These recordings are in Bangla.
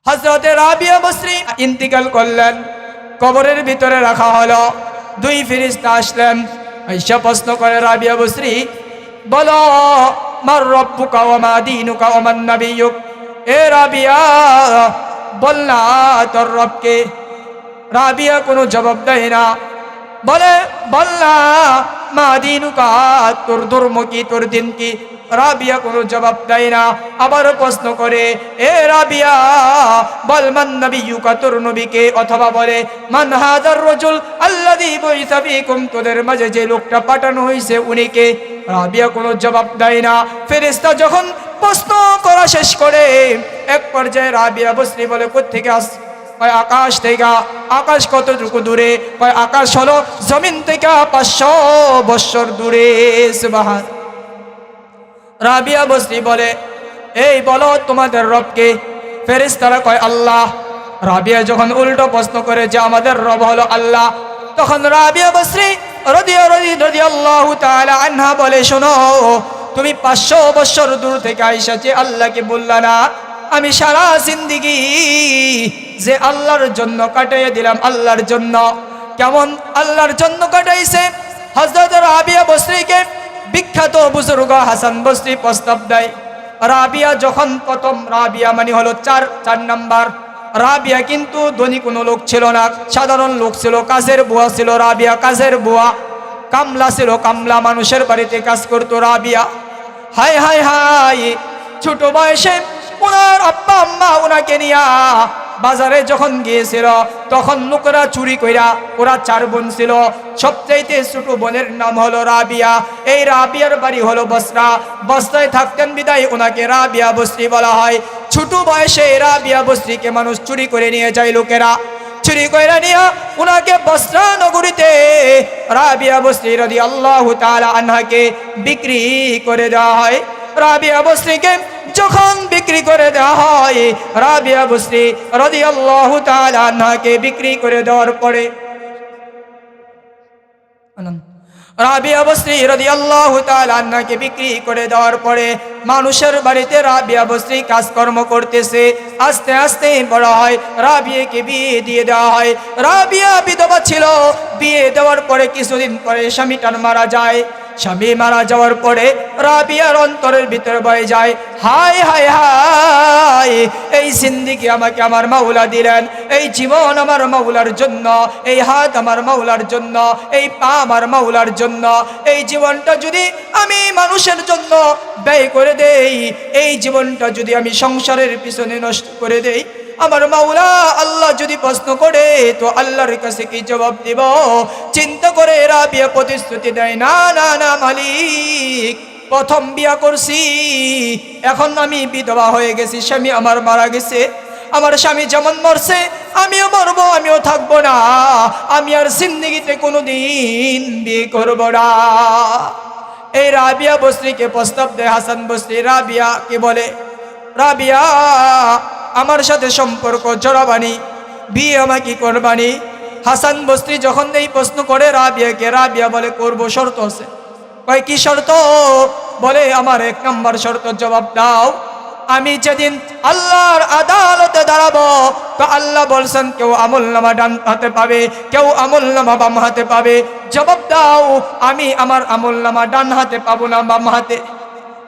হযরতে রাবিয়া বসরি ইন্তিকাল করলেন, কবরের ভিতরে রাখা হলো। দুই ফেরেশতা আসলেন, আয়েশা প্রশ্ন করে, রাবিয়া বসরি বলো, মার রব্বুকা ওয়া মা দীনুকা ওয়া মান নাবিয়্যুক। এ রাবিয়া, বল না তোর রবকে। রাবিয়া কোনো জবাব দেয় না, বলে বল না মা দীনুকা, তোর ধর্ম কি, তোর দিন কি। রাবিয়া কোনো জবাব দেয় না। আবারও প্রশ্ন করে, এ রাবিয়া বল, মান নাবিয়্যুকা, তোর নবীকে। অথবা বলে, মান হাযার রাজুল আল্লাযী বুইসা ফীকুম, তোদের মাঝে যে লোকটা পাঠানো হয়েছে উনি কে। রাবিয়া কোনো জবাব দেয় না। ফেরেশতা যখন প্রশ্ন করা শেষ করে এক পর্যায়ে রাবিয়া বসরি বলে, কোত্থেকে আস? কয় আকাশ থেকে। আকাশ কতটুকু দূরে? কয় আকাশ হলো জমিন থেকে 500 বৎসর দূরে। সুবহান। রাবিয়া বসরি বলে, এই বলো তোমাদের রবকে। ফেরেশতারা কয় আল্লাহ। রাবিয়া যখন উল্টো প্রশ্ন করে যে আমাদের রব হলো আল্লাহ, তখন রাবিয়া বসরি রাদিয়াল্লাহু তাআলা আনহা বলে, শোনো, তুমি 500 বৎসর দূর থেকে আয়েশা যে আল্লাহকে বললা না, আমি সারা জিন্দেগি যে আল্লাহর জন্য কাটাইয়া দিলাম, আল্লাহর জন্য। কেমন আল্লাহর জন্য কাটাইছে? হযরত রাবিয়া বসরিকে বিখ্যাত বুজুর্গ হাসান বসরি প্রস্তাব দেয়। রাবিয়া যখন প্রথম, রাবিয়া মানে হলো চার নাম্বার। রাবিয়া কিন্তু ধনী কোনো লোক ছিল না, সাধারণ লোক ছিল, কাজের বুয়া ছিল রাবিয়া, কাজের বুয়া। কামলা ছিল, কামলা, মানুষের বাড়িতে কাজ করতো রাবিয়া। হায় হায় হায়, ছোট বয়সে ওনার আব্বা আম্মা ওনাকে নিয়া বাজারে যখন গিয়েছিল, তখন লোকেরা চুরি কইরা, ওরা 4 বোন ছিল, সবচাইতে ছোট বোনের নাম হলো রাবিয়া। এই রাবিয়ার বাড়ি হলো বসরা। বসরায় থাকতেন বিদায় ওনাকে রাবিয়া বসরি বলা হয়। ছোট বয়সে রাবিয়া বসরিকে মানুষ চুরি করে নিয়ে যায়, লোকেরা চুরি করে নিয়ে ওনাকে বসরা নগরীতে রাবিয়া বসরি রাদিয়াল্লাহু তাআলা আনহাকে বিক্রি করে দেওয়া হয়। রাবিয়া বসরিকে যখন বিক্রি করে দেওয়া হয়, রাবিয়া বসরি রাদিয়াল্লাহু তাআলা আনহাকে বিক্রি করে দেওয়ার পরে, রাবিয়া বসরি রাদিয়াল্লাহু তাআলা আনহাকে বিক্রি করে দেওয়ার পরে মানুষের বাড়িতে রাবিয়া বসরি কাজকর্ম করতেছে। আস্তে আস্তে বড় হয়, রাবিয়াকে বিয়ে দিয়ে দেওয়া হয়। রাবিয়া বিধবা ছিল। বিয়ে দেওয়ার পরে কিছুদিন পরে স্বামীটার মারা যায়। স্বামী মারা যাওয়ার পরে রাবিয়ার অন্তরের ভিতরে বয়ে যায়, হায় হায় হায়, এই জিন্দেগি আমাকে আমার মাওলা দিলেন, এই জীবন আমার মাওলার জন্য, এই হাত আমার মাওলার জন্য, এই পা আমার মাওলার জন্য। এই জীবনটা যদি আমি মানুষের জন্য ব্যয় করে দেই, এই জীবনটা যদি আমি সংসারের পিছনে নষ্ট করে দেই, আমার মাওলা আল্লাহ যদি প্রশ্ন করে, তো আল্লাহর কাছে কি জবাব দিব? চিন্তা করে রাবিয়া প্রতিশ্রুতি দেয়, না না না মালিক, প্রথম বিয়া করছি, এখন আমি বিধবা হয়ে গেছি, স্বামী আমার মারা গেছে, আমার স্বামী যেমন মরছে আমিও মরবো, আমিও থাকবো না, আমি আর জিন্দেগিতে কোনোদিন বিয়ে করব না। এই রাবিয়া বসরিকে প্রস্তাব দেয় হাসান বসরি। রাবিয়াকে বলে, রাবিয়া আমার সাথে সম্পর্ক জড়াবানি, বিয়ে আমাকে করবানি। হাসান বসরি যখন এই প্রশ্ন করে রাবিয়াকে, রাবিয়া বলে, করব, শর্ত আছে। কয় কি শর্ত? বলে, আমার 1 নম্বর শর্ত জবাব দাও, আমি যেদিন আল্লাহর আদালতে দাঁড়াবো, তো আল্লাহ বলছেন কেউ আমলনামা ডান হাতে পাবে, কেউ আমলনামা বাম হাতে পাবে। জবাব দাও, আমি আমার আমলনামা ডান হাতে পাবো না বাম হাতে?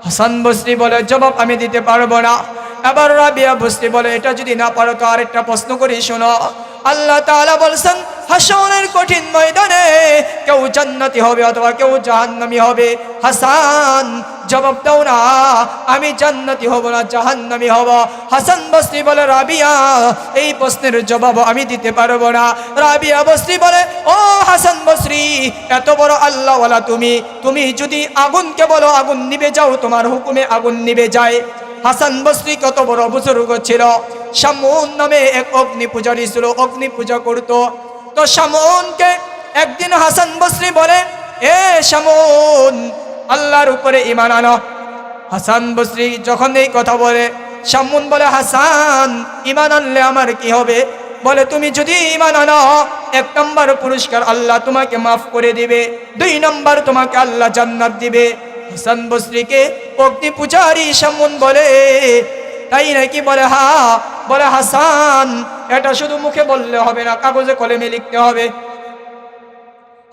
হাসান বসরি বলে, জবাব আমি দিতে পারবো না। এবার রাবিয়া বসরি বলে, এটা যদি না পারো তো আরেকটা প্রশ্ন করি, শোনো। আল্লাহ তাআলা বলছেন হাসরের কঠিন ময়দানে কেউ জান্নাতি হবে অথবা কেউ জাহান্নামী হবে। হাসান জবাব দাও না, আমি জান্নাতি হব না জাহান্নামী হব? হাসান বসরি বলে, রাবিয়া এই প্রশ্নের জবাব আমি দিতে পারবো না। রাবিয়া বসরি বলে, ও হাসান বসরি, এত বড় আল্লাহওয়ালা তুমি যদি আগুনকে বলো আগুন নিভে যাও, তোমার হুকুমে আগুন নিভে যায়। হাসান বসরি কত বড় বুজুর্গ ছিল। শামউন নামে এক অগ্নি পূজারী ছিল, অগ্নি পূজা করত। তো শামউনকে একদিন হাসান বসরি বলে, এ শামউন, আল্লাহর উপরে ঈমান আনো। হাসান বসরি যখন এই কথা বলে, শামউন বলে, হাসান ঈমান আনলে আমার কি হবে? বলে, তুমি যদি ঈমান আনো, 1 নম্বর পুরস্কার আল্লাহ তোমাকে মাফ করে দিবে, 2 নম্বর তোমাকে আল্লাহ জান্নাত দিবে। হাসান বসরিকে অগ্নি পূজারী শামউন বলে, তাই নাকি? বলে হ্যাঁ। বলে হাসান, এটা শুধু মুখে বললে হবে না, কাগজে কলমে লিখতে হবে।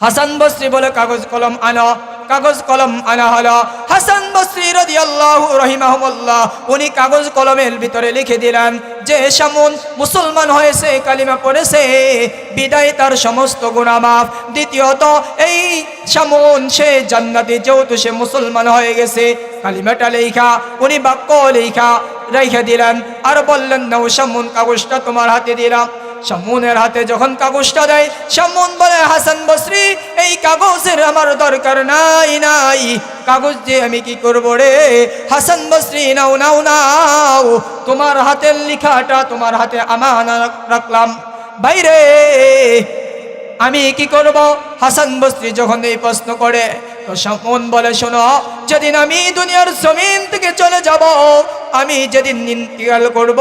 হাসান বসরি বলে কাগজ কলম আনো। কাগজ কলম আনা হলো। হাসান বসরি রাদিয়াল্লাহু রাহিমাহুল্লাহ উনি কাগজ কলমের ভিতরে লিখে দিলেন যে শামুন মুসলমান হয়েছে, কালিমা পড়েছে, বিদায় তার সমস্ত গুনাহ মাফ। দ্বিতীয়ত এই শামুন সে জান্নাতি, যেহেতু সে মুসলমান হয়ে গেছে। কালিমাটা লেখা উনি বাক্য লেখা রেখে দিলেন আর বললেন নাও শামুন, কাগজটা তোমার হাতে দিলাম। শামুনের হাতে যখন কাগজটা দেয়, শামুন বলে হাসান বসরি এই কাগজের আমার দরকার নাই নাই, কাগজ দিয়ে আমি কি করব রে? হাসান বসরি নাও নাও নাও, তোমার হাতের লেখাটা তোমার হাতে আমানত রাখলাম। বাইরে আমি কি করব? হাসান বসরি যখন এই প্রশ্ন করে, তো শামুন বলে শোনো, যেদিন আমি দুনিয়ার জমিন থেকে চলে যাব, আমি যেদিন ইন্তিকাল করব,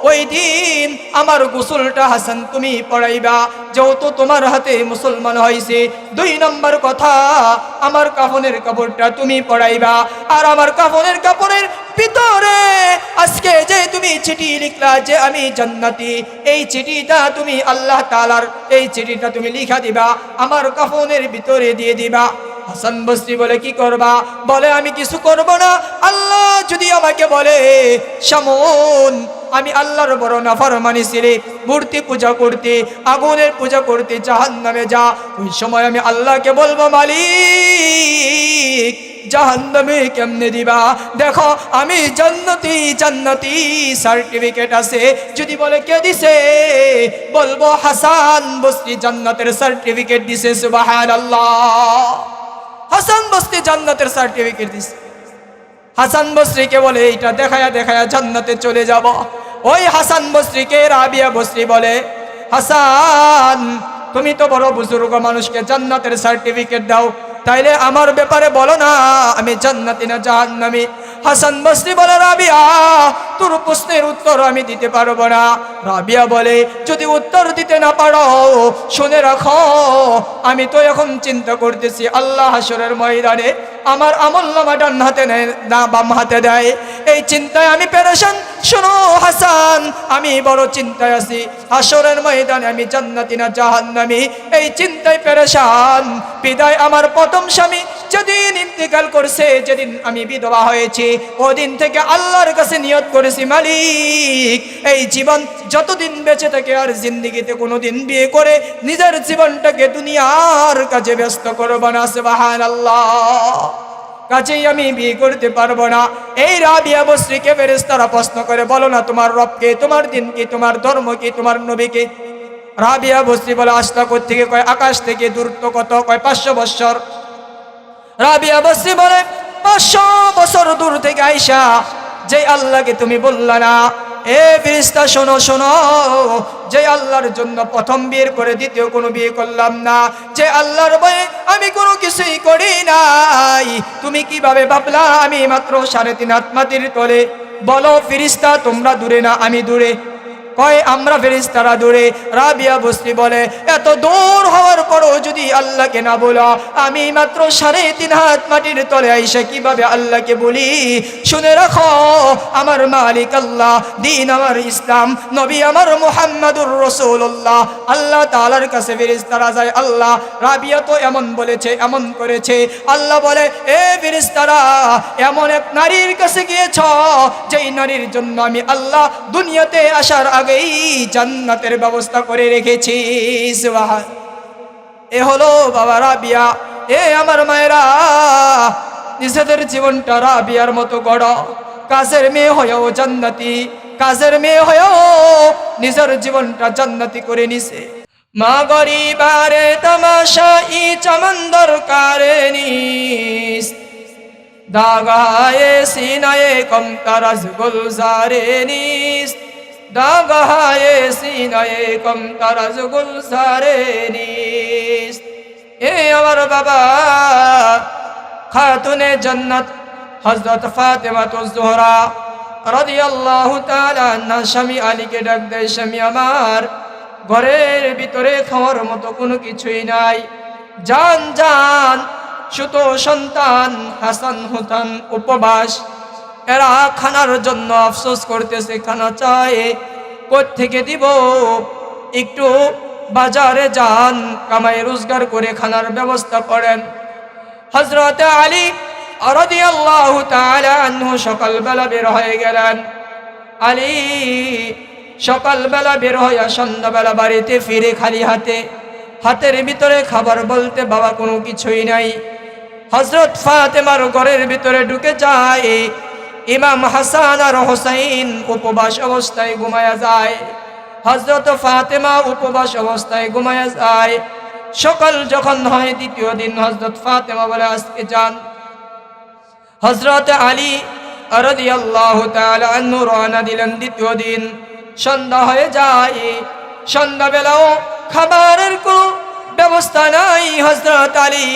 ওই দিন আমার গোসলটা হাসান তুমি পড়াইবা, যেহেতু তোমার হাতে মুসলমান হয়েছে। 2 নম্বর কথা, আমার কাফনের কাপড়টা তুমি পড়াইবা। আর আমার কাফনের কাপড়ের ভিতরে আজকে যে তুমি চিঠি লিখলা যে আমি জান্নাতি, এই চিঠিটা তুমি আল্লাহ তাআলার এই চিঠিটা তুমি লিখা দিবা, আমার কাফনের ভিতরে দিয়ে দিবা। হাসান বসরি বলে কি করবা? বলে আমি কিছু করব না। আল্লাহ যদি আমাকে বলে শামুন আমি আল্লাহর বড় নাফরমানি ছিলে, মূর্তি পূজা করতে, আগুনের পূজা করতে জাহান্নামে যা, ওই সময় আমি আল্লাহকে বলবো মালিক জাহান্নামে কেমনে দিবা? দেখো আমি জান্নাতি, জান্নাতি সার্টিফিকেট আছে। যদি বলে কে দিছে? বলবো হাসান বসরি জান্নাতের সার্টিফিকেট দিছে। সুবহানাল্লাহ। হাসান বসরি জান্নাতের সার্টিফিকেট দিছে। হাসান বসরিকে বলে এইটা দেখায়া দেখায়া জান্নাতে চলে যাব। ওই হাসান বসরিকে রাবিয়া বসরি বলে, হাসান তুমি তো বড় বুজুর্গ মানুষকে জান্নাতের সার্টিফিকেট দাও, তাইলে আমার ব্যাপারে বলো না আমি জান্নাতি না জাহান্নামী? হাসান বসরি বলে রাবিয়া তোর প্রশ্নের উত্তর আমি দিতে পারবো না। রাবিয়া বলে যদি উত্তর দিতে না পারো শুনে রাখো, আমি তো এখন চিন্তা করতেছি আল্লাহ হাসরের ময়দানে আমার আমলনামা ডান হাতে নেয় না বাম হাতে দেয়, এই চিন্তায় আমি পেরেশান। শোনো হাসান, আমি বড় চিন্তায় আছি, হাসরের ময়দানে আমি জান্নাতি না জাহান্নামী এই চিন্তায় পেরেশান। বিদায় আমার প্রথম স্বামী যেদিন ইন্তিকাল করছে, যেদিন আমি বিধবা হয়েছি, ওদিন থেকে আল্লাহর কাছে নিয়ত করেছি মালিক এই জীবন যতদিন বেঁচে থাকে আর জিন্দেগিতে কোনোদিন বিয়ে করে নিজের জীবনটাকে দুনিয়ার কাজে ব্যস্ত করব না। সুবহানাল্লাহ। কাজেই আমি বিয়ে করতে পারবো না। এই রাবিয়া বসরিকে ফেরেশতারা প্রশ্ন করে, বলো না তোমার রবকে, তোমার দিন কি, তোমার ধর্ম কি, তোমার নবীকে? রাবিয়া বসরি বলে আসতা কোত্থেকে? কয় আকাশ থেকে। দূরত্ব কত? কয় 500 বৎসর। রাবিয়া বসরি বলে 500 বছর দূর থেকে আইসা যে আল্লাহকে তুমি বললা না, এ ফেরেশতা শোনো শোনো, যে আল্লাহর জন্য প্রথম বিয়ে করে দ্বিতীয় কোনো বিয়ে করলাম না, যে আল্লাহর ভয়ে আমি কোনো কিছুই করি নাই, তুমি কিভাবে ভাবলা আমি মাত্র 3.5 হাত মাটির তলে? বলো ফেরেশতা তোমরা দূরে না আমি দূরে? কয় আমরা ফেরেশতারা দূরে। রাবিয়া বসরি বলে এত দূর হওয়ার পরও যদি আল্লাহকে না বলা, আমি মাত্র 3.5 হাত মাটির তলে আইসা কিভাবে আল্লাহকে বলি? শুনে রাখো আমার মালিক আল্লাহ, দিন আমার ইসলাম, নবী আমার মুহাম্মাদুর রাসূলুল্লাহ। আল্লাহ তাআলার কাছে ফেরেশতারা যায়, আল্লাহ রাবিয়া তো এমন বলেছে এমন করেছে। আল্লাহ বলে এ ফেরেশতারা এমন এক নারীর কাছে গিয়েছ যেই নারীর জন্য আমি আল্লাহ দুনিয়াতে আসার আগেই জান্নাতের ব্যবস্থা করে রেখেছি। সুবহান। এ হলো বাবা রাবিয়া। এ আমার মায়েরা, নিজেদের জীবনটা রাবিয়ার মতো গড়। কাজের মেয়ে হয়েও জান্নাতি, কাজের মেয়ে হয়েও নিজের জীবনটা জান্নাতি করে নিছে। মা গরিবারে তামাশা ই চমন্দর কারে নিস, দাগায়ে সিনায়ে কম তারাজ গুলজারে নিস, দাগায়ে সিনায়ে কম তারাজ গুলজারে নিস। এ আমার বাবা খাতুনে জান্নাত হযরত ফাতেমা জোহরা রাদিয়াল্লাহু তাআলা আনহা স্বামী আলীকে ডাক দেয়, স্বামী আমার ঘরের ভিতরে খাওয়ার মতো কোনো কিছুই নাই, জান জান শুধু সন্তান হাসান হুতান উপবাস, এরা খানার জন্য আফসোস করতেছে, খানা চায় কোত্থেকে দিব, একটু বাজারে যান, কামাই রোজগার করে খানার ব্যবস্থা করেন। হযরত আলী রাদিয়াল্লাহু তাআলা আনহু সকালবেলা বের হয়ে গেলেন। আলী সকালবেলা বের হয়ে সন্ধ্যাবেলা বাড়িতে ফিরে খালি হাতে, হাতের ভিতরে খাবার বলতে বাবা কোনো কিছুই নাই। হযরত ফাতেমার ঘরের ভিতরে ঢুকে যায়, ইমাম হাসান আর হোসাইন উপবাস অবস্থায় ঘুমায়া যায়। হযরত ফাতেমা উপবাস অবস্থায় ঘুমায়া যায়। সকাল যখন হয় দ্বিতীয় দিন, হযরত ফাতেমা বলে আজকে যান। হযরত আলী রাদিয়াল্লাহু তাআলা আনহু রওনা দিলেন দ্বিতীয় দিন। সন্ধ্যা হয়ে যায়, সন্ধ্যাবেলাও খাবারের কোনো ব্যবস্থা নাই। হযরত আলী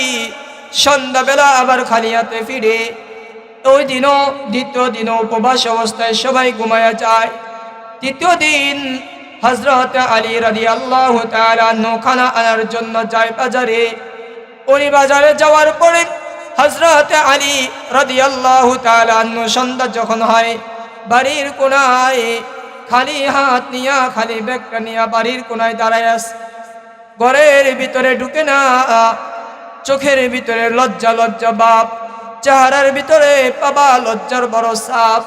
সন্ধ্যাবেলা আবার খালি হাতে ফিরে। ওই দিনও দ্বিতীয় দিনও উপবাস অবস্থায় সবাই ঘুমায়া যায়। তৃতীয় দিন হযরত আলী রাদিয়াল্লাহু তাআলা আনহু খানা আনার জন্য যায় বাজারে। উনি বাজারে যাওয়ার পরে হযরত আলী রাদিয়াল্লাহু তাআলা আনহু সন্ধ্যা যখন হয়, বাড়ির কোনায় খালি হাত নিয়া, খালি ব্যাগটা নিয়া বাড়ির কোনায় দাঁড়ায় আছে। ঘরের ভিতরে ঢুকে না, চোখের ভিতরে লজ্জা লজ্জা বাপ, চেহারার ভিতরে বাবা লজ্জার বড় সাপ।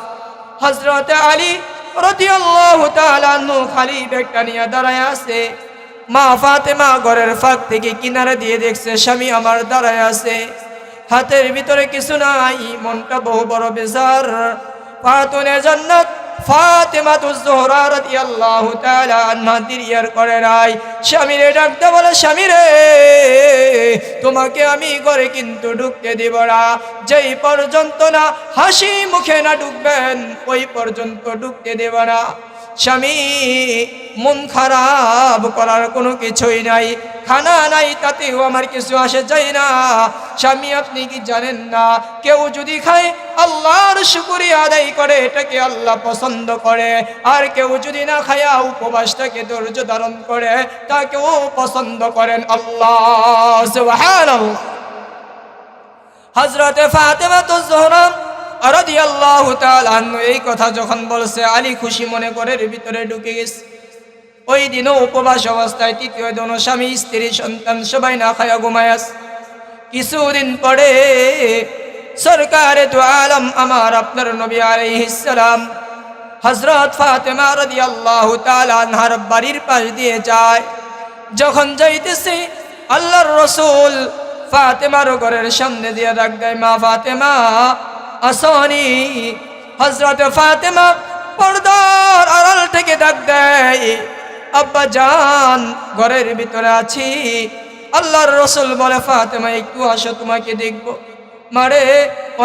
হযরত আলী রাদিয়াল্লাহু তাআলা আনহু খালি ব্যাগটা নিয়ে দাঁড়ায় আছে। মা ফাতেমা ঘরের ফাঁক থেকে কিনারে দিয়ে দেখছে স্বামী আমার দাঁড়ায় আছে, হাতের ভিতরে কিছু নাই, মনটা বহু বড় বেজার। ফাতুনে জান্নাত ফাতেমাতুজ জোহরা রাদিয়াল্লাহু তাআলা আনহা দিরিয়ার করে নাই। স্বামীরে ডাকতে বলে, স্বামী রে, তোমাকে আমি ঘরে কিন্তু ঢুকতে দিব না, যেই পর্যন্ত না হাসি মুখে না ঢুকবেন ওই পর্যন্ত ঢুকতে দেব না। স্বামী মন খারাপ করার কোনো কিছুই নাই, খানা নাই তাতেও আমার কিছু আসে যায় না। স্বামী আপনি কি জানেন না, কেউ যদি খায় আল্লাহর শুকরিয়া আদায় করে, এটাকে আল্লাহ পছন্দ করে, আর কেউ যদি না খায়া উপবাসটাকে ধৈর্য ধারণ করে, তাকেও পছন্দ করেন আল্লাহ সুবহানাল্লাহ। হযরত ফাতেমাতুজ জোহরা রাদিয়াল্লাহু তাআলা আনহু এই কথা যখন বলছে, আলী খুশি মনে করে ভিতরে ঢুকে গেছে। ওই দিনও উপবাস অবস্থায় তৃতীয় দিন স্বামী স্ত্রী সন্তান সবাই না খায়া ঘুমায় আছে। কিছুদিন পরে সরকারে দু আলম আমার আপনার নবী আলাইহিস সালাম হযরত ফাতেমা রাদিয়াল্লাহু তাআলা আনহার বাড়ির পাশ দিয়ে যায়। যখন যাইতেছে আল্লাহর রাসূল ফাতেমার ঘরের সামনে দিয়ে ডাক দেয়, মা ফাতেমা আসনি। হযরত ফাতেমা পর্দার আড়াল থেকে ডাক দেয়, আব্বা জান ঘরের ভিতরে আছি। আল্লাহর রাসূল বলে, ফাতেমা একটু আসো, তোমাকে দেখবো। মারে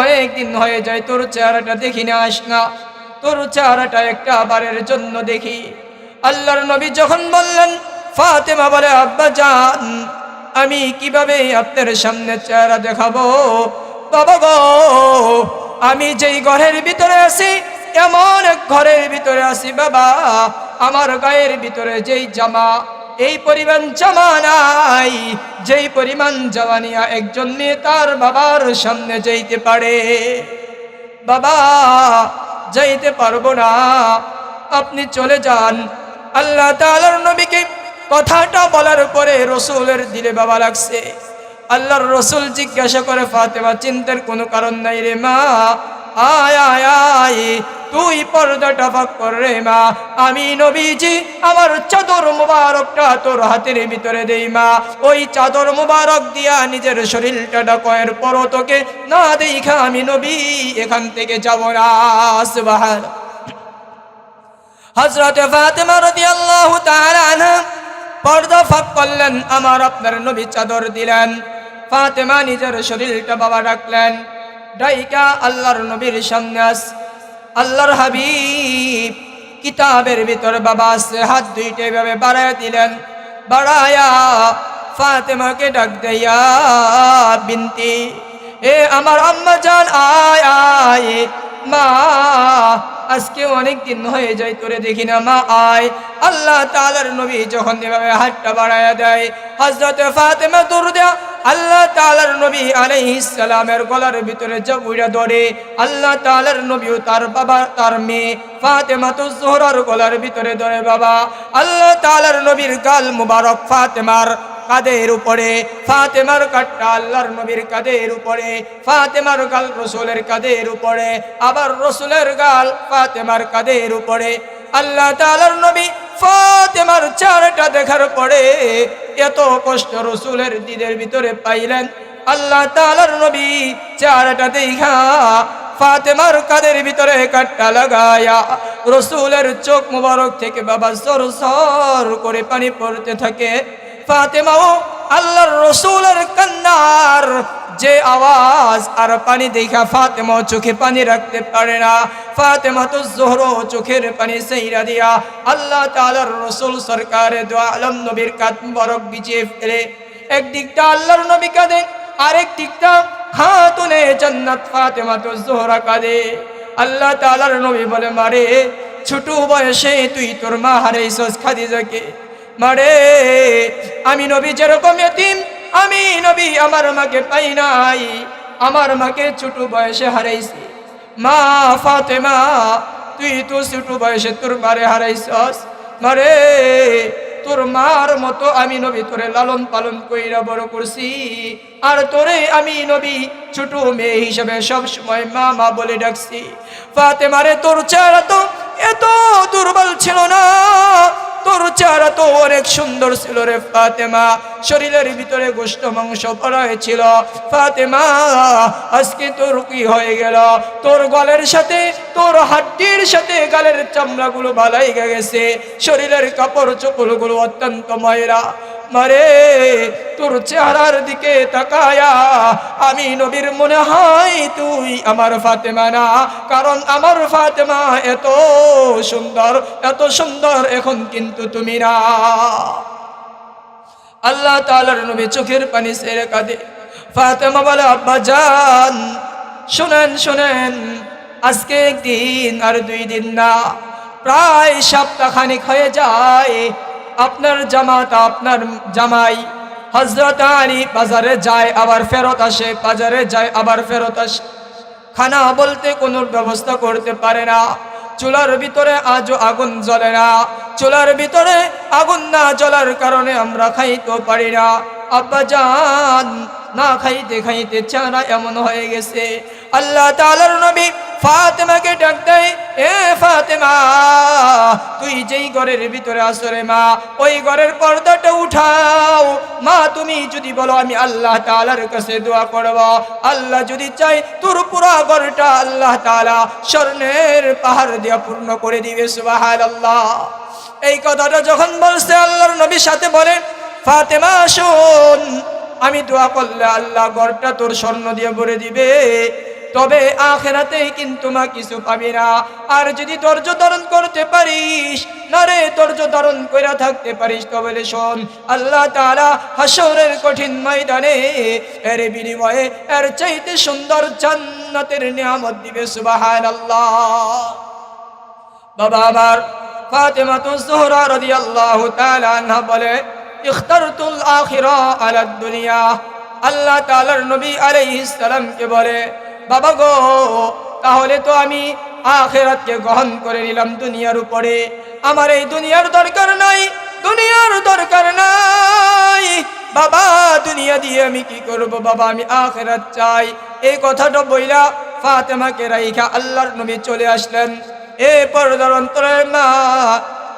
অনেক দিন হয়ে যায় তোর চেহারাটা দেখি না, আস না, তোর চেহারাটা একটা বারের জন্য দেখি। আল্লাহর নবী যখন বললেন, ফাতেমা বলে, আব্বা জান আমি কিভাবে আপনার সামনে চেহারা দেখাবো? বাবা গো, আমি যেই ঘরের ভিতরে আছি এমন এক ঘরের ভিতরে আছি বাবা, আমার গায়ের ভিতরে যেই জামা, এই পরিমাণ জামা নাই, যেই পরিমাণ জামা নিয়ে একজন মেয়ে তার বাবার সামনে যাইতে পারে। বাবা যাইতে পারবো না, আপনি চলে যান। আল্লাহ তাআলার নবীকে কথাটা বলার পরে রসুলের দিলে বাবা লাগছে। আল্লাহর রসুল জিজ্ঞাসা করে, ফাতেমা চিন্তার কোনো কারণ নাই রে মা, আয় আয় আয়, তুই পর্দাটা ফাঁক কর রে মা, আমি নবীজি আমার চাদর মুবারকটা তোর হাতের ভিতরে দেই মা, ওই চাদর মুবারক দিয়া নিজের শরীরটা ঢাকার পর তোকে না দেখা আমি নবী এখান থেকে যাব না। সুবহানাল্লাহ। হযরত ফাতেমা রাদিয়াল্লাহু তাআলা আনহা পর্দা ফাঁক করলেন, আমার আপনার নবী চাদর দিলেন। ফাতেমা নিজের শরীরটা বাবা রাখলেন, ডাইকা আল্লাহর নবীর সামনে আস। আল্লাহর হাবিব কিতাবের ভিতরে বাবা আছে, হাত দুইটা এভাবে বাড়ায় দিলেন। বাড়ায়া ফাতেমাকে ডাক দেয়া, বিনতি, এ আমার আম্মা জান আয় আয়, মা আজকে অনেক দিন হয়ে যায় তোরে দেখি না, মা আয়। আল্লাহ তাআলার নবী যখন এভাবে হাতটা বাড়ায়া দেয়, হযরত ফাতেমা দৌড় দেয়া আল্লাহ তাআলার নবী আলাইহিস সালামের গলার ভিতরে জবুইরা ধরে আল্লাহ তাআলার নবীও তার বাবা তার মেয়ে ফাতেমাতুজ জোহরার গলার ভিতরে ধরে বাবা আল্লাহ তাআলার নবীর গাল মুবারক ফাতেমার কাদের উপরে ফাতেমার কাটটা আল্লাহর নবীর কাদের উপরে ফাতেমার গাল রাসূলের কাদের উপরে আবার রাসূলের গাল ফাতেমার কাদের উপরে আল্লাহ তাআলার নবী ফাতেমার চেহারাটা দেখার পরে এত কষ্ট রাসূলের দিলের ভিতরে পাইলেন আল্লাহ তাআলার নবী চেহারাটা দেখা ফাতেমার কাদের ভিতরে কাটটা লাগায়া রাসূলের চোখ মুবারক থেকে বাবা সরসর করে পানি পড়তে থাকে ফাতেমাও আল্লাহর রাসূলের কান্নার যে আওয়াজ আর পানি দেখা ফাতেমা চোখে পানি রাখতে পারে না ফাতেমাতুজ জোহরা চোখের পানি সাইরা দিয়া আল্লাহ তাআলার রাসূল সরকারে দু আলম নবীর কাঁধ মুবারক বিছিয়ে ফেলে একদিকটা আল্লাহর নবী কাঁদেন আরেক দিকটা খাতুনে জান্নাত ফাতেমাতুজ জোহরা কাঁদে আল্লাহ তাআলার নবী বলে মারে ছোট বয়সে তুই তোর মা হারাইছস খাদিজাকে মারে আমি নবী যেরকম এতিম আমি নবী আমার মাকে পাই নাই আমার মাকে ছোট বয়সে হারাইছি মা ফাতেমা তুই তো ছোট বয়সে তোর মারে হারাইছস মারে তোর মার মতো আমি নবী তোরে লালন পালন কইরা বড় করছি আর তোরে আমি নবী ছোট মেয়ে হিসেবে সব সময় মা মা বলে ডাকছি ফাতেমারে তোর চেহারা তো এত দুর্বল ছিল না তোর চেহারা তো অনেক সুন্দর ছিল রে ফাতেমা শরীরের ভিতরে গোশত মাংস ভরা ছিল ফাতেমা আজকে তোর কি হয়ে গেল তোর গলের সাথে তোর হাড্ডির সাথে গালের চামড়াগুলো বালাই গেছে শরীরের কাপড় চোপড়গুলো অত্যন্ত ময়লা মারে তোর চেহারার দিকে তাকায়া আমি নবীর মনে হয় তুই আমার ফাতেমা না কারণ আমার ফাতেমা এত সুন্দর এখন কিন্তু তুমি না আল্লাহ তাআলার নবী চোখের পানি ছেড়ে কাঁদে ফাতেমা বলে আব্বা জান শুনেন আজকে একদিন আর 2 দিন না প্রায় সপ্তাহখানিক হয়ে যায় আপনার আপনার জামাই হযরত আলী বাজারে যায় আবার ফেরত আসে বাজারে যায় আবার ফেরত আসে খানা বলতে কোনো ব্যবস্থা করতে পারে না চুলার ভিতরে আজও আগুন জ্বলে না চুলার ভিতরে আগুন না জ্বলার কারণে আমরা খাইতে পারি না আব্বা জান না খাইতে খাইতে চেহারা এমন হয়ে গেছে আল্লাহ তাআলার নবী ফাতেমাকে ডাক দেয় এ ফাতেমা তুই যেই ঘরের ভিতরে আসো রে মা ওই ঘরের পর্দাটা উঠাও মা তুমি যদি বলো আমি আল্লাহ তাআলার কাছে দোয়া করব আল্লাহ যদি চাই তোর পুরো ঘরটা আল্লাহ তাআলা স্বর্ণের পাহাড় দিয়ে পূর্ণ করে দিবে সুবহানাল্লাহ এই কথাটা যখন বলছে আল্লাহর নবীর সাথে বলে ফাতেমা শোন আমি দোয়া করলে আল্লাহ ঘরটা তোর স্বর্ণ দিয়ে ভরে দিবে তবে আখিরাতে কিন্তু মা কিছু পাবি না আর যদি ধৈর্য ধারণ করতে পারিস না রে ধৈর্য ধারণ কইরা থাকতে পারিস তবে শোন আল্লাহ তাআলা হাশরের কঠিন ময়দানে এর বিনিময়ে এর চাইতে সুন্দর জান্নাতের নিয়ামত দিবে সুবহানাল্লাহ বাবা আমার ফাতেমাতুজ জোহরা রাদিয়াল্লাহু তাআলা আনহা বলে ইখতারতুল আখিরা আলা দুনিয়া আল্লাহ তাআলার নবী আলাইহিস সালাম কে বলে বাবা গো তাহলে তো আমি আখিরাতকে গ্রহণ করে নিলাম দুনিয়ার উপরে আমার এই দুনিয়ার দরকার নাই বাবা দুনিয়া দিয়ে আমি কি করব বাবা আমি আখিরাত চাই এই কথাটা বইলা ফাতেমাকে রাইখা আল্লাহর নবী চলে আসলেন এ পর্দার অন্তরের মা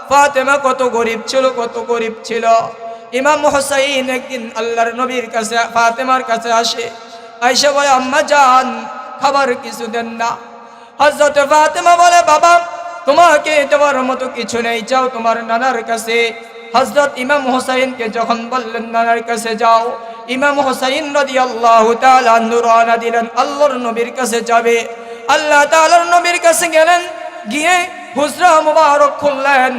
ফাতেমা কত গরিব ছিল ইমাম হুসাইন একদিন আল্লাহর নবীর কাছে ফাতেমার কাছে আসে আয়েশা বলে আম্মা জান খাবার কিছু দেন না হযরত ফাতেমা বলে বাবা তোমাকে দেওয়ার মতো কিছু নেই যাও তোমার নানার কাছে হযরত ইমাম হুসাইনকে যখন বললেন নানার কাছে যাও ইমাম হুসাইন রাদিয়াল্লাহু তাআলা আনহু রওনা দিলেন আল্লাহর নবীর কাছে যাবে আল্লাহ তাআলার নবীর কাছে গেলেন গিয়ে হুজরা মুবারক খুললেন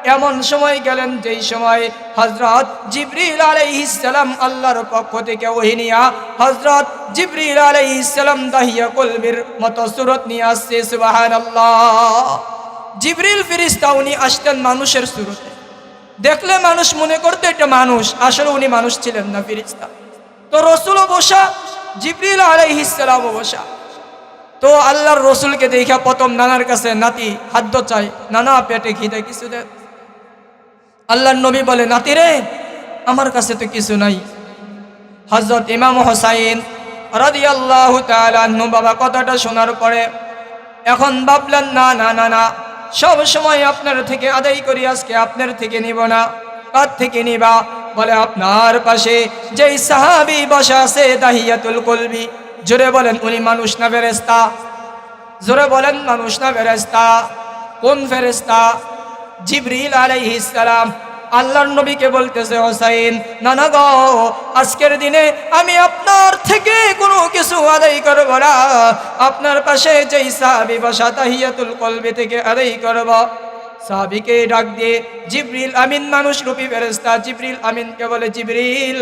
এমন সময় গেলেন যেই সময় হযরত জিবরিল আলাইহিস সালাম আল্লাহর পক্ষ থেকে ওহী নিয়া হযরত জিবরিল আলাইহিস সালাম দাহিয়া কলবির মতো সূরত নিয়ে আসছে সুবহানাল্লাহ জিবরিল ফেরেশতা উনি আসতেন মানুষের সূরতে দেখলে মানুষ মনে করতে এটা মানুষ আসলে উনি মানুষ ছিলেন না ফেরেশতা তো রসুলও বসা, জিবরিল আলাইহিস সালামও বসা। তো আল্লাহর রসুলকে দেখা প্রথম নানার কাছে নাতি খাদ্য চাই, নানা পেটে খিদে কিছু দেন। আল্লাহর নবী বলে, নাতি রে, আমার কাছে তো কিছু নাই। হযরত ইমাম হোসাইন রাদিয়াল্লাহু তাআলা আনহু বাবা কথাটা শোনার পরে এখন ভাবলেন, না না না না, সব সময় আপনার থেকে আদায় করি, আজকে আপনার থেকে নিব না। কার থেকে নিবা? বলে, আপনার পাশে যেই সাহাবী বসা আছে দাহিয়াতুল কলবি। জোরে বলেন, উনি মানুষ না ফেরেশতা? জোরে বলেন, মানুষ না ফেরেশতা? কোন ফেরেশতা? জিবরিল আলাইহিস সালাম। আল্লাহর নবীকে বলতেছে, হোসাইন নানা গো, আজকের দিনে আমি আপনার থেকে কোনো কিছু আদায় করব না, আপনার পাশে যেই সাহাবী বসা তাহিয়াতুল কলবি থেকে আদায় করব। সাহাবীকে ডাক দিয়ে জিবরিল আমিন, মানুষ রূপী ফেরেশতা জিবরিল আমিনকে বলে, জিবরিল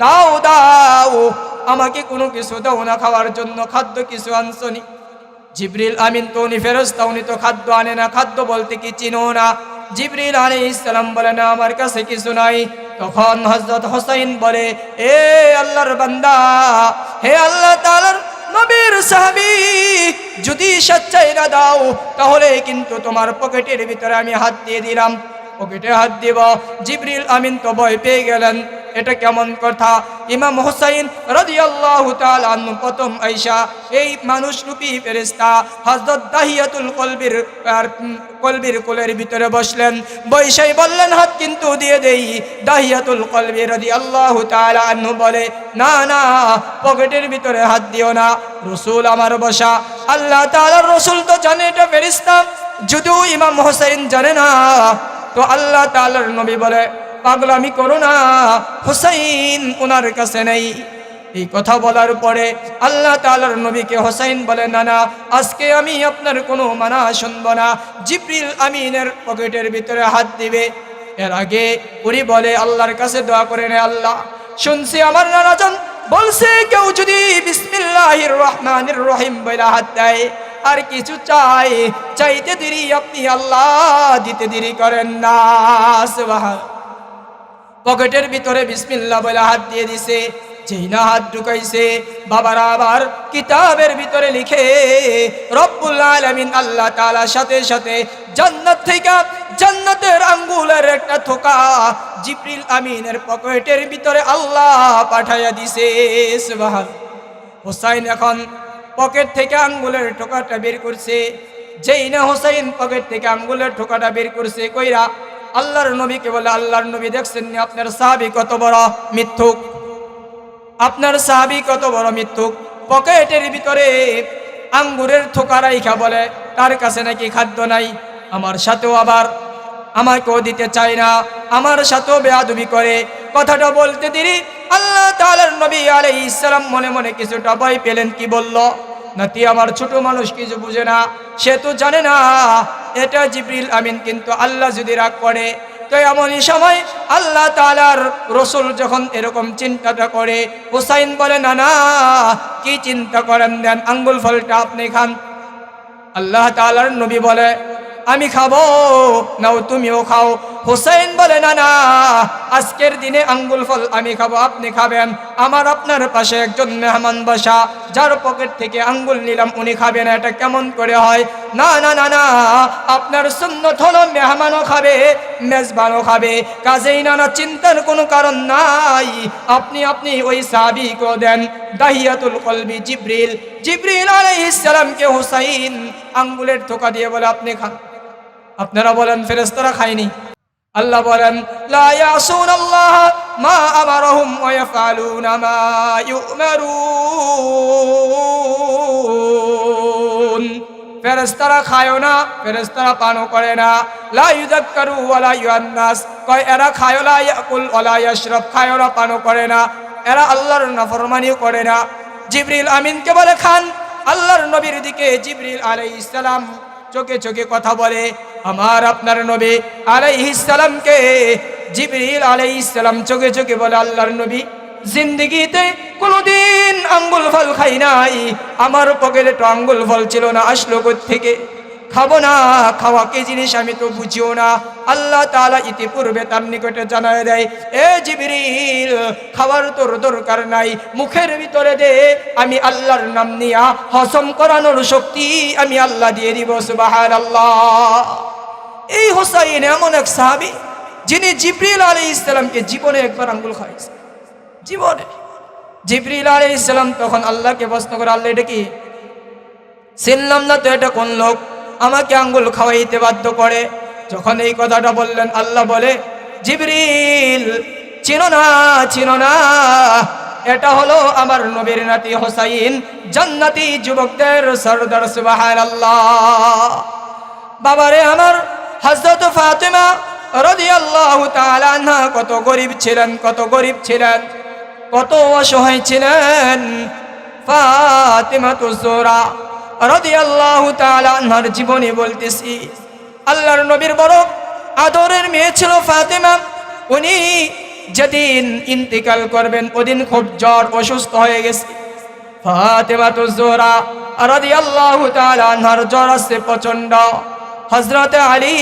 দাও দাও, আমাকে কোনো কিছু দাও না খাওয়ার জন্য, খাদ্য কিছু আনছনি? জিবরিল আমিন তো উনি ফেরেশতা, উনি তো খাদ্য আনে না, খাদ্য বলতে কি চিনো না? জিবরিল আলাইহিস সালাম বলে, না আমার কাছে কিছু নাই। তখন হযরত হোসাইন বলে, এ আল্লাহর বান্দা, হে আল্লাহ তাআলার নবীর সাহাবী, যদি সচ্চাই না দাও তাহলে কিন্তু তোমার পকেটের ভিতরে আমি হাত দিয়ে দিলাম। পকেটে হাত দিব। জিবরিল আমিন তো ভয় পেয়ে গেলেন, এটা কেমন কথা? ইমাম হোসাইন রাদিয়াল্লাহু তাআলা আনহু প্রথম আয়েশা এই মানুষ রূপী ফেরেশতা হযরত দাহিয়াতুল কলবির কোলের ভিতরে বসলেন। বৈশাই বললেন, হাত কিন্তু দিয়ে দেই। দাহিয়াতুল কলবি রাদিয়াল্লাহু তাআলা আনহু বলে, না না, পকেটের ভিতরে হাত দিও না, রাসূল আমার বসা। আল্লাহ তাআলার রাসূল তো জানে এটা ফেরেশতা, যদিও ইমাম হোসাইন জানে না। তো আল্লাহ তাআলার নবী বলে, পাগলামি করো না, হোসাইন ওনার কাছে নেই। এই কথা বলার পরে আল্লাহ তাআলার নবীকে হোসাইন বলে, না না, আজকে আমি আপনার কোনো মানা শুনব না। জিবরিল আমিনের পকেটের ভিতরে হাত দিবে, এর আগে উনি বলে আল্লাহর কাছে দোয়া করে নেয়, আল্লাহ শুনছি আমার নানাজন বলছে কেউ যদি বিসমিল্লাহির রহমানির রহিম বলে হাত দেয় আর কিছু চাই, চাইতে দেরি আপনি আল্লাহ দিতে দেরি করেন না। সুবহানাল্লাহ। পকেটের ভিতরে বিসমিল্লাহ বলে হাত দিয়ে দিছে। যেই না হাত ঢুকাইছে, বাবারা আবার কিতাবের ভিতরে লিখে রব্বুল আলামিন আল্লাহ তাআলা সাথে সাথে জান্নাত থেকে জান্নাতের আঙ্গুলের একটা থোকা জিবরিল আমিনের পকেটের ভিতরে আল্লাহ পাঠাইয়া দিছে। সুবহানাল্লাহ। হোসাইন এখন পকেট থেকে আঙ্গুলের ঠোকাটা বের করছে। যেই না হোসাইন পকেট থেকে আঙ্গুলের ঠোকাটা বের করছে, কইরা আল্লাহর নবীকে বলে, আল্লাহর নবী দেখছেন নি আপনার সাহাবী কত বড় মিথ্যুক, আপনার সাহাবী কত বড় মিথ্যুক। পকেটের ভিতরে আঙ্গুরের থোকা রাইখা বলে তার কাছে নাকি খাদ্য নাই, আমার সাথেও আবার আমাকেও দিতে চায় না, আমার সাথেও বেয়াদবি করে। কথাটা বলতে দেরি আল্লাহ তাআলার নবী আলাইহিস সালাম মনে মনে কিছুটা ভয় পেলেন। কি বলল? নাতি আমার ছোট মানুষ কিছু বুঝে না, সে তো জানে না এটা জিবরিল আমিন, কিন্তু আল্লাহ যদি রাগ করে তো এমনই সময় আল্লাহ তাআলার রাসূল যখন এরকম চিন্তাটা করে, হোসাইন বলে, না না, কি চিন্তা করেন, দেন আঙ্গুল ফলটা আপনি খান। আল্লাহ তাআলার নবী বলে, আমি খাবো, নাও তুমিও খাও। হোসাইন বলে, না না, আজকের দিনে আঙ্গুল ফল আমি খাবো, আপনি খাবেন। আমার আপনার পাশে একজন মেহমান বসা, যার পকেট থেকে আঙ্গুল নিলাম উনি খাবেন, এটা কেমন করে হয়? না না না না, আপনার সুন্নত হলো মেহমানও খাবে মেজবানও খাবে, কাজেই না না, চিন্তার কোনো কারণ নাই। আপনি ওই সাহাবীকে দেন দাহিয়াতুল কলবি জিবরিল। জিবরিল আলাইহিস সালামকে হোসাইন আঙ্গুলের থোকা দিয়ে বলে, আপনি খান। আপনারা বলেন ফেরেশতারা খায়নি? আল্লাহ বলেন, লা ইয়াসুনাল্লাহ মা আমারহুম ওয়া ইয়াফআলুনা মা ইউমারুন। ফেরেশতারা খায় না, ফেরেশতারা পানও করে না। লা ইউযাক্কারু ওয়া লা ইউআন্নাস, কয় এরা খায় না, ইয়াকুল ওয়া লা ইয়াশরাব, খায় না পানও করে না, এরা আল্লাহর নাফরমানিও করে না। জিবরিল আমিনকে বলে খান। আল্লাহর নবীর দিকে জিবরিল আলাইহিস সালাম চোখে চোখে কথা বলে। আমার আপনার নবী আলাইহিস সালামকে জিবরিল আলাইহিস সালাম চোখে চোখে বলে, আল্লাহর নবী জিন্দেগিতে কোনোদিন আঙ্গুল ফল খাই নাই, আমার পকেটে তো আঙ্গুল ফল ছিল না, আসলো কোত্থেকে? খাবো না, খাওয়া কি জিনিস আমি তো বুঝিও না। আল্লাহ তাআলা ইতিপূর্বে তার নিকটে জানায় দেয়, এ জিবরিল, খাওয়ার তোর দরকার নাই, মুখের ভিতরে দে, আমি আল্লাহর নাম নিয়া হজম করানোর শক্তি আমি আল্লাহ দিয়ে দিব। সুবহানাল্লাহ। এই হোসাইন এমন এক সাহাবী যিনি জিবরিল আলাইহিস সালামকে জীবনে একবার আঙ্গুল খাইয়েছে, জীবনে। জিবরিল আলাইহিস সালাম তখন আল্লাহকে প্রশ্ন করে, আল্লাহ এটা কি? চিনলাম না তো, এটা কোন লোক আমাকে আঙ্গুল খাওয়াইতে বাধ্য করে? যখন এই কথাটা বললেন, আল্লাহ বলে, জিবরিল, চিনো না, চিনো না, এটা হলো আমার নবীর নাতি হোসাইন, জান্নাতি যুবকদের সরদার। সুবহানাল্লাহ। বাবারে আমার, হযরত ফাতেমা রাদিয়াল্লাহু তাআলা আনহা কত গরিব ছিলেন, কত গরিব ছিলেন, কত অসহায় ছিলেন। ফাতেমাতুজ জোহরা রাদিয়াল্লাহু তাআলা আনহার জীবনী বলতেছি। আল্লাহর নবীর বড় আদরের মেয়ে ছিল ফাতেমা। উনি যেদিন ইন্তিকাল করবেন ওদিন খুব জ্বর, অসুস্থ হয়ে গেছে। ফাতেমাতুজ জোহরা রাদিয়াল্লাহু তাআলা আনহার জ্বর আসছে প্রচন্ড। হযরত আলী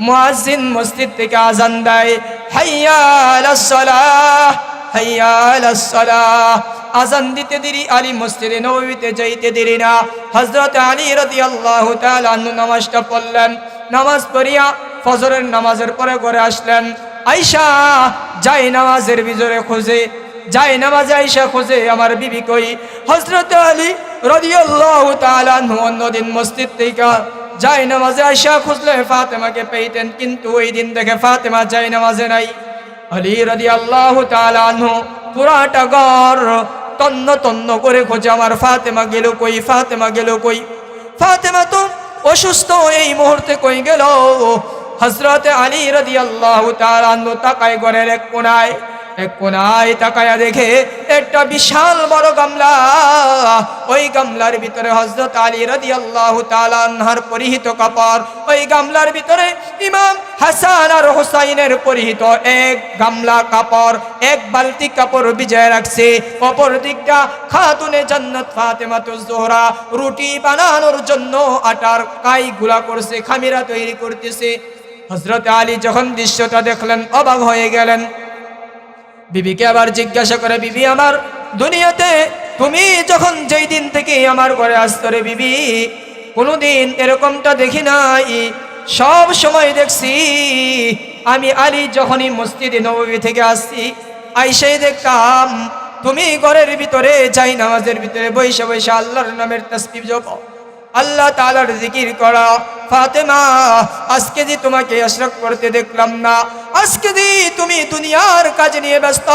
মুয়াজ্জিন মসজিদ থেকে আযান দেয়, হাইয়া আলাস সালাহ, হাইয়া আলাস সালাহ। আযান দিতে দেরি, আলী মসজিদে নববীতে যাইতে দেরি না। হযরত আলী রাদিয়াল্লাহু তাআলা আনহু নামাজটা পড়লেন। নামাজ পড়িয়া ফজরের নামাজের পরে ঘরে আসলেন। আয়েশা যাই নামাজের ভিতরে খোঁজে, যাই নামাজে আয়েশা খোঁজে আমার বিবি কই। হযরত আলী রাদিয়াল্লাহু তাআলা আনহু অন্যদিন মসজিদ থেকে যাই নামাজে আয়েশা খুঁজলে ফাতেমাকে পেতেন, কিন্তু ওই দিন দেখে ফাতেমা যাই নামাজে নাই। আলী রাদিয়াল্লাহু তাআলা আনহু পুরাটা ঘর তন্ন তন্ন করে খোঁজে, আমার ফাতেমা গেল কই, ফাতেমা গেল কই। ফাতেমা তো অসুস্থ, এই মুহূর্তে কই গেল? হযরত আলী রাদিয়াল্লাহু তাআলা আনহু তাকায় ঘরের এক কোনায় তাকায়া দেখে একটা বিশাল বড় গামলা। ওই গামলার ভিতরে হযরত আলী রাদিয়াল্লাহু তাআলা আনহার পরিহিত কাপড়, ওই গামলার ভিতরে ইমাম হাসান আর হুসাইনের পরিহিত এক গামলা কাপড়, এক বালতি কাপড় ভিজিয়ে রাখছে। অপর দিকটা খাতুনে জান্নাত ফাতেমাতুজ জোহরা রুটি বানানোর জন্য আটার কাই গুলা করছে, খামিরা তৈরি করতেছে। হযরত আলী যখন দৃশ্যটা দেখলেন অবাক হয়ে গেলেন। বিবিকে আবার জিজ্ঞাসা করে, বিবি আমার, দুনিয়াতে তুমি যখন যেই দিন থেকে আমার ঘরে আসতো রে বিবি, কোনোদিন এরকমটা দেখি নাই। সব সময় দেখছি আমি আলী যখনই মসজিদে নববী থেকে আসছি, আইসাই দেখতাম তুমি ঘরের ভিতরে যাই নামাজের ভিতরে বৈশা বৈশা আল্লাহর নামের তাসবিহ জপো, আল্লাহ তাআলার জিকির করা। ফাতেমা, আজকে যে তোমাকে আশরাক করতে দেখলাম না, আজকে যে তুমি দুনিয়ার কাজ নিয়ে ব্যস্ত।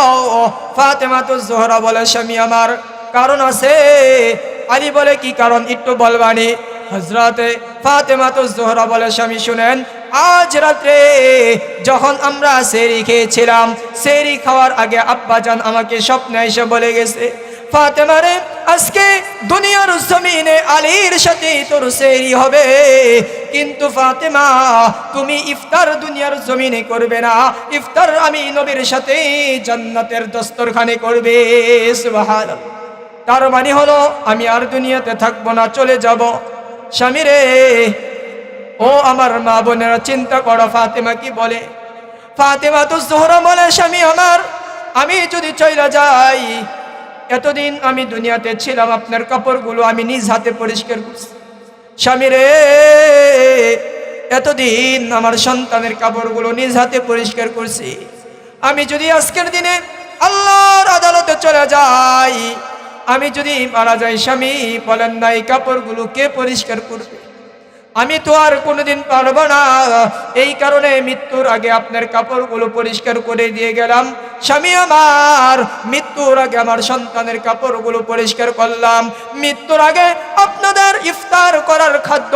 ফাতেমাতুজ জোহরা বলে, স্বামী আমার, কারণ আছে। আলী বলে, কি কারণ একটু বলবানি? হযরতে ফাতেমাতুজ জোহরা বলে, স্বামী শুনেন, আজ রাত্রে যখন আমরা সেহরি খেয়েছিলাম, সেহরি খাওয়ার আগে আব্বাজান আমাকে স্বপ্নে এসে বলে গেছে, ফাতেমা রে, আজকে দুনিয়ার জমিনে আলীর সাথে তোর সেহরি হবে, কিন্তু ফাতেমা তুমি ইফতার দুনিয়ার জমিনে করবে না, ইফতার আমি নবীর সাথে জান্নাতের দস্তরখানে করবে। সুবহানাল্লাহ। তার মানে হলো আমি আর দুনিয়াতে থাকবো না, চলে যাব। স্বামী রে, ও আমার মা বোনেরা, চিন্তা করো ফাতেমা কি বলে। ফাতেমাতুজ জোহরা বলে, স্বামী আমার, আমি যদি চলে যাই, এতদিন আমি দুনিয়াতে ছিলাম, আপনার কাপড়গুলো আমি নিজ হাতে পরিষ্কার করছি। স্বামী রে, এতদিন আমার সন্তানের কাপড়গুলো নিজ হাতে পরিষ্কার করছি। আমি যদি আজকের দিনে আল্লাহর আদালতে চলে যাই, আমি যদি মারা যাই, স্বামী বলেন না এই কাপড়গুলো কে পরিষ্কার করবে? আমি তো আর কোনোদিন পারবো না, এই কারণে মৃত্যুর আগে আপনার কাপড়গুলো পরিষ্কার করে দিয়ে গেলাম। স্বামী আমার, মৃত্যুর আগে আমার সন্তানের কাপড়গুলো পরিষ্কার করলাম। মৃত্যুর আগে আপনাদের ইফতার করার খাদ্য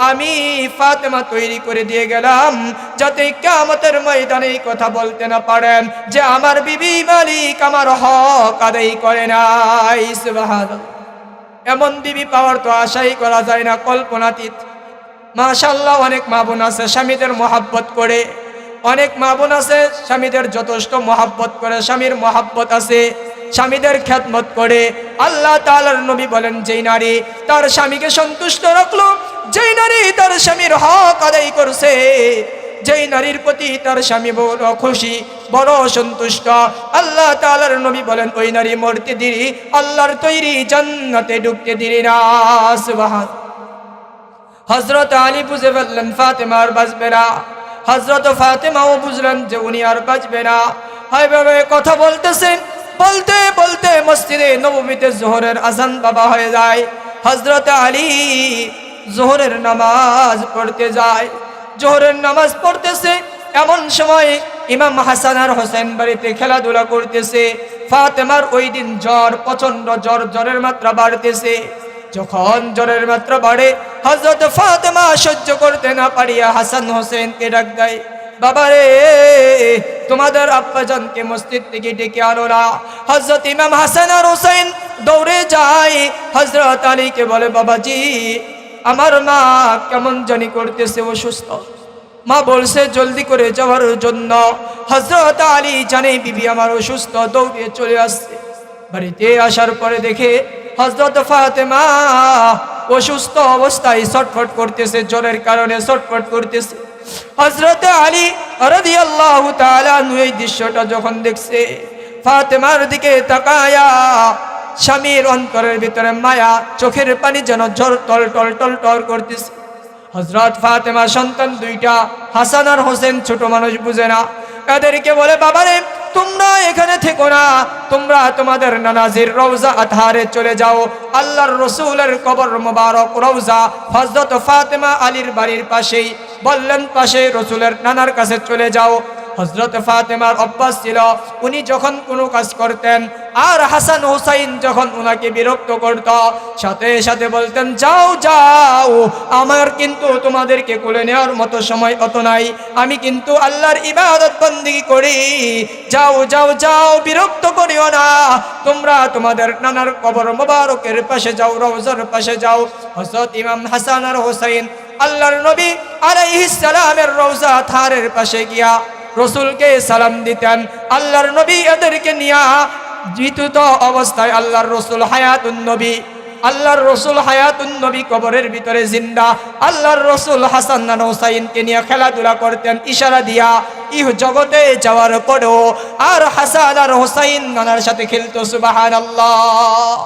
আমি ফাতেমা তৈরি করে দিয়ে গেলাম, যাতে কিয়ামতের ময়দানে এই কথা বলতে না পারেন যে আমার বিবি মালিক আমার হক আদায় করে নাই। সুবহানাল্লাহ। এমন বিবি পাওয়ার তো আশাই করা যায় না, কল্পনাতীত। মাশাআল্লাহ, অনেক মা বোন আছে স্বামীদের মহাব্বত করে, অনেক মা বোন আছে স্বামীদের যথেষ্ট মহাব্বত করে, স্বামীর মহাব্বত আছে, স্বামীদের খেদমত করে। আল্লাহ তাআলার নবী বলেন, যেই নারী তার স্বামীকে সন্তুষ্ট রাখলো, যেই নারী তার স্বামীর হক আদায় করছে, যেই নারীর প্রতি তার স্বামী বড় খুশি, বড় সন্তুষ্ট, আল্লাহ তাআলার নবী বলেন ওই নারী মরতে দেরি, আল্লাহর তৈরি জান্নাতে ঢুকতে দেরি না। সুবহান। হযরত আলী বুঝে ফেললেন ফাতেমা আর বাঁচবে না। হযরত ফাতেমাও বুঝলেন যে উনি আর বাঁচবে না। এইভাবে কথা বলতেছেন, বলতে বলতে মসজিদে নববীতে যোহরের আজান বাবা হয়ে যায়। হযরত আলী যোহরের নামাজ পড়তে যায়। যোহরের নামাজ পড়তেছে, এমন সময় ইমাম হাসান আর হোসেন বাড়িতে খেলাধুলা করতেছে। ফাতেমার ওই দিন জ্বর, প্রচন্ড জ্বর, জ্বরের মাত্রা বাড়তেছে। যখন জ্বরের মাত্রা বাড়ে, হযরত ফাতেমা সহ্য করতে না পারিয়া হাসান হোসেনকে ডাক দেয়, বাবারে তোমাদের আব্বাজানকে মসজিদ থেকে ডেকে আনো না। হযরত ইমাম হাসান আর হোসেন দৌড়ে যায়, হযরত আলীকে বলে, বাবাজি আমার মা কেমন জানি করতেছে, অসুস্থ। মা বলছে জলদি করে যাওয়ার জন্য। হযরত আলী জানে বিবি আমার অসুস্থ, দৌড়ে চলে আসছে। বাড়িতে আসার পরে দেখে হযরত ফাতেমা অসুস্থ অবস্থায় ছটফট করতেছে, জ্বরের কারণে ছটফট করতেছে। হযরত আলী রাদিয়াল্লাহু তাআলা এই দৃশ্যটা যখন দেখছে, ফাতেমার দিকে তাকায়া স্বামীর অন্তরের ভিতরে মায়া, চোখের পানি যেন ঝর টল টল টল টল করতেছে। হযরত ফাতেমা সন্তান দুইটা, হাসান আর হোসেন, ছোট মানুষ বুঝে না, এদেরকে বলে, বাবারে তোমরা এখানে থেকো না, তোমরা তোমাদের নানাজির রওজা আতহারে চলে যাও। আল্লাহর রসুলের কবর মোবারক রওজা হযরত ফাতেমা আলীর বাড়ির পাশেই, বললেন পাশে রসুলের নানার কাছে চলে যাও। হযরত ফাতেমার অভ্যাস ছিল, উনি যখন কোনো কাজ করতেন আর হাসান হুসাইন যখন উনাকে বিরক্ত করত, সাথে সাথে বলতেন, যাও যাও, আমার কিন্তু তোমাদেরকে কোলে নেওয়ার মতো সময় অত নাই, আমি কিন্তু আল্লাহর ইবাদত বন্দেগী করি, যাও যাও যাও, বিরক্ত করিও না, তোমরা তোমাদের নানার কবর মোবারকের পাশে যাও, রওজার পাশে যাও। হযরত ইমাম হাসান আর হুসাইন আল্লাহর নবী আলাইহিস সালামের রওজা থারের পাশে গিয়া রসুলকে সালাম দিতেন। আল্লাহর নবী এদেরকে নিয়া জীবিত অবস্থায়, আল্লাহর রসুল হায়াতুন নবী, আল্লাহর রসুল হায়াতুন নবী কবরের ভিতরে জিন্দা, আল্লাহর রসুল হাসান আর হুসাইনকে নিয়ে খেলাধুলা করতেন ইশারা দিয়া, ইহ জগতে যাওয়ার পরেও আর হাসান আর হুসাইন নানার সাথে খেলতো। সুবহানাল্লাহ।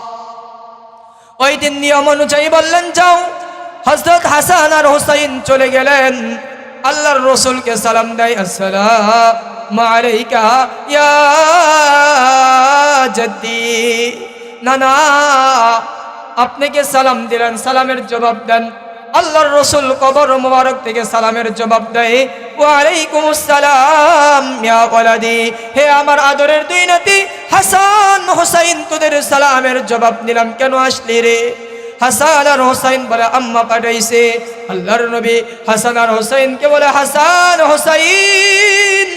ওই দিন নিয়ম অনুযায়ী বললেন যাও। হযরত হাসান আর হুসাইন চলে গেলেন, আল্লাহর রসুলকে সালাম দেয়, আসসালামু আলাইকা ইয়া জাদ্দি, নানা আপনাকে সালাম দিলেন, সালামের জবাব দেন। আল্লাহর রসুল কবর মোবারক থেকে সালামের জবাব দেয়, ওয়া আলাইকুমুস সালাম ইয়া ওয়ালাদি, হে আমার আদরের দুই নাতি হাসান হুসাইন, তোদের সালামের জবাব নিলাম, কেন আসলি রে? হাসান আর হুসাইন বলে, আম্মা পাঠাইছে। আল্লাহর নবী হাসান আর হুসাইনকে বলে, হাসান হুসাইন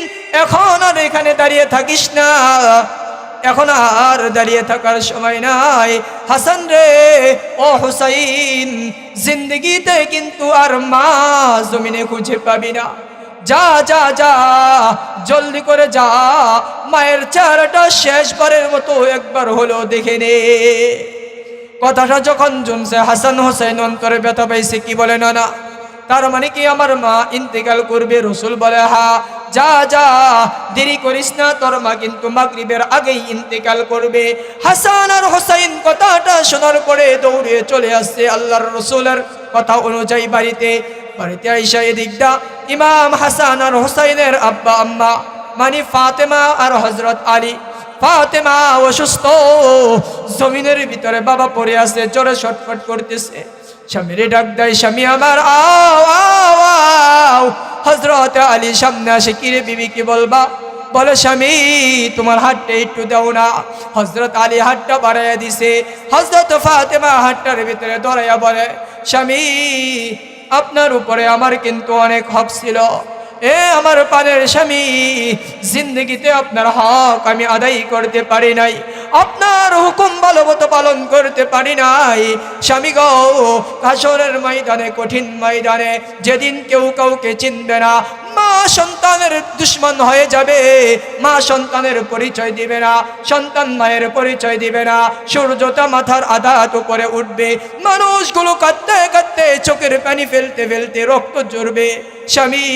এখন আর এখানে দাঁড়িয়ে থাকিস না, এখন আর দাঁড়িয়ে থাকার সময় নাই। হাসান রে, ও হুসাইন, জিন্দগিতে কিন্তু আর মা জমিনে খুঁজে পাবি না, যা যা যা, জলদি করে যা, মায়ের চেহারাটা শেষবারের মতো একবার হলো দেখে নে। কথাটা যখন শুনছে হাসান হোসেন অন্তরে ব্যথা পাইছে, কি বলে, না না, তার মানে কি আমার মা ইন্তেকাল করবে? রসুল বলে, হা, যা যা, দেরি করিস না, তোর মা কিন্তু মাগরিবের আগেই ইন্তেকাল করবে। হাসান আর হোসেন কথাটা শোনার পরে দৌড়ে চলে আসছে আল্লাহর রসুলের কথা অনুযায়ী বাড়িতে। বাড়িতে আইসা এদিকটা ইমাম হাসান আর হোসেনের আব্বা আম্মা মানে ফাতেমা আর হযরত আলী, ফাতেমা অসুস্থ, জমিনের ভিতরে বাবা পড়ে আছে, জ্বরে ছটফট করতেছে। স্বামীরে ডাক দেয়, স্বামী আমার আও আও আও। হযরত আলী সামনে আসে, কিরে বিবি কি বলবা? বলে, স্বামী তোমার হাতটা একটু দাও না। হযরত আলী হাতটা বাড়াইয়া দিছে। হযরত ফাতেমা হাতটার ভিতরে ধরাইয়া বলে, স্বামী আপনার উপরে আমার কিন্তু অনেক হক ছিল, এ আমার পানের স্বামী, জিন্দগিতে আপনার হক আমি আদায় করতে পারি নাই, আপনার হুকুম ভালোমতো পালন করতে পারি নাই। স্বামী গো, হাসরের ময়দানে, কঠিন ময়দানে, যেদিন কেউ কাউকে চিনবে না, মা মা সন্তানের দুশ্মন হয়ে যাবে, মা সন্তানের পরিচয় দিবে না, সন্তান মায়ের পরিচয় দিবে না, সূর্যটা মাথার আঘাত উপরে উঠবে, মানুষগুলো কাঁদতে কাঁদতে চোখের পানি ফেলতে ফেলতে রক্ত ঝরবে। স্বামী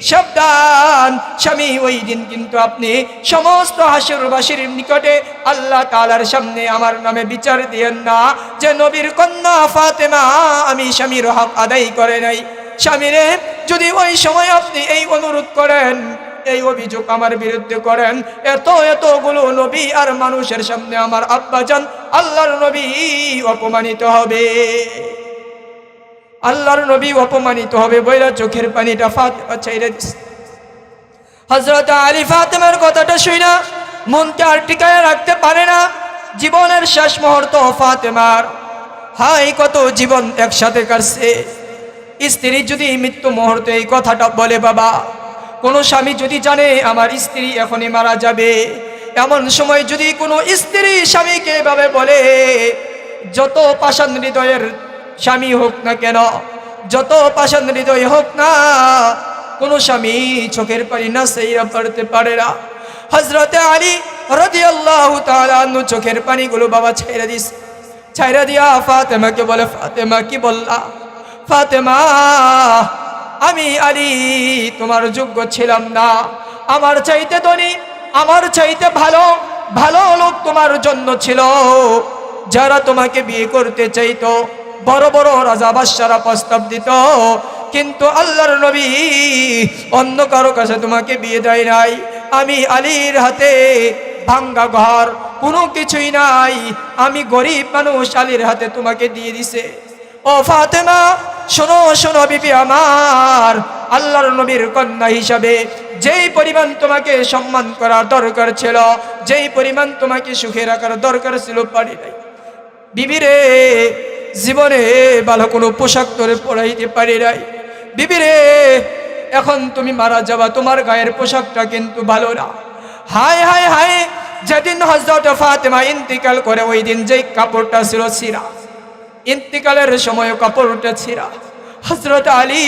সাবধান, স্বামী ওই দিন কিন্তু আপনি সমস্ত হাসরবাসীর নিকটে আল্লাহ তাআলার সামনে আমার নামে বিচার দিয়েন না যে নবীর কন্যা ফাতেমা আমি স্বামীর হক আদায় করে নাই। স্বামীরে যদি ওই সময় আপনি এই অনুরোধ করেন, এই অভিযোগ আমার বিরুদ্ধে করেন, এতগুলো নবী আর মানুষের সামনে আমার আব্বাজান আল্লাহর নবী অপমানিত হবে, আল্লাহর নবী অপমানিত হবে। বইলা চোখের পানিটা ফাতেমা ছেড়ে দিছে। হযরত আলী ফাতেমার কথাটা শুনে মনকে আর টিকায় রাখতে পারে না। জীবনের শেষ মুহূর্ত ফাতেমার, হাই কত জীবন একসাথে কাটছে। স্ত্রী যদি মৃত্যু মুহূর্তে এই কথাটা বলে, বাবা কোনো স্বামী যদি জানে আমার স্ত্রী এখনই মারা যাবে, এমন সময় যদি কোনো স্ত্রী স্বামীকে এভাবে বলে, যত পাষাণ হৃদয়ের স্বামী হোক না কেন, যত পাষাণ হৃদয় হোক না, কোনো স্বামী চোখের পানি না সেইরা পড়তে পারে না। হযরত আলী রাদিয়াল্লাহু তাআলা আনহু চোখের পানিগুলো বাবা ছেড়ে দিস, ছেড়ে দিয়া ফাতেমাকে বলে, ফাতেমা কি বললা? ফাতেমা আমি আলী তোমার যোগ্য ছিলাম না, আমার চাইতে ধনী, আমার চাইতে ভালো ভালো লোক তোমার জন্য ছিল, যারা তোমাকে বিয়ে করতে চাইতো, বড় বড় রাজা বাদশারা প্রস্তাব দিত, কিন্তু আল্লাহর নবী অন্য কারো কাছে তোমাকে বিয়ে দেয় নাই। আমি আলীর হাতে ভাঙ্গা ঘর, কোনো কিছুই নাই, আমি গরিব মানুষ, আলীর হাতে তোমাকে দিয়ে দিছে। ও ফাতেমা শোনো শোনো বিবি আমার, আল্লাহর নবীর কন্যা হিসাবে যেই পরিমাণ তোমাকে সম্মান করার দরকার ছিল, যেই পরিমাণ তোমাকে সুখে রাখার দরকার ছিল, পারি নাই। বিবিরে জীবনে ভালো কোনো পোশাক তোরে পরাইতে পারি নাই। বিবিরে এখন তুমি মারা যাবা, তোমার গায়ের পোশাকটা কিন্তু ভালো না। হায় হায় হায়, যেদিন হযরত ফাতেমা ইন্তিকাল করে ওই দিন যেই কাপড়টা ছিল ছিঁড়া, ইন্তিকালের সময় কাপড়টা ছিঁড়া। হযরত আলী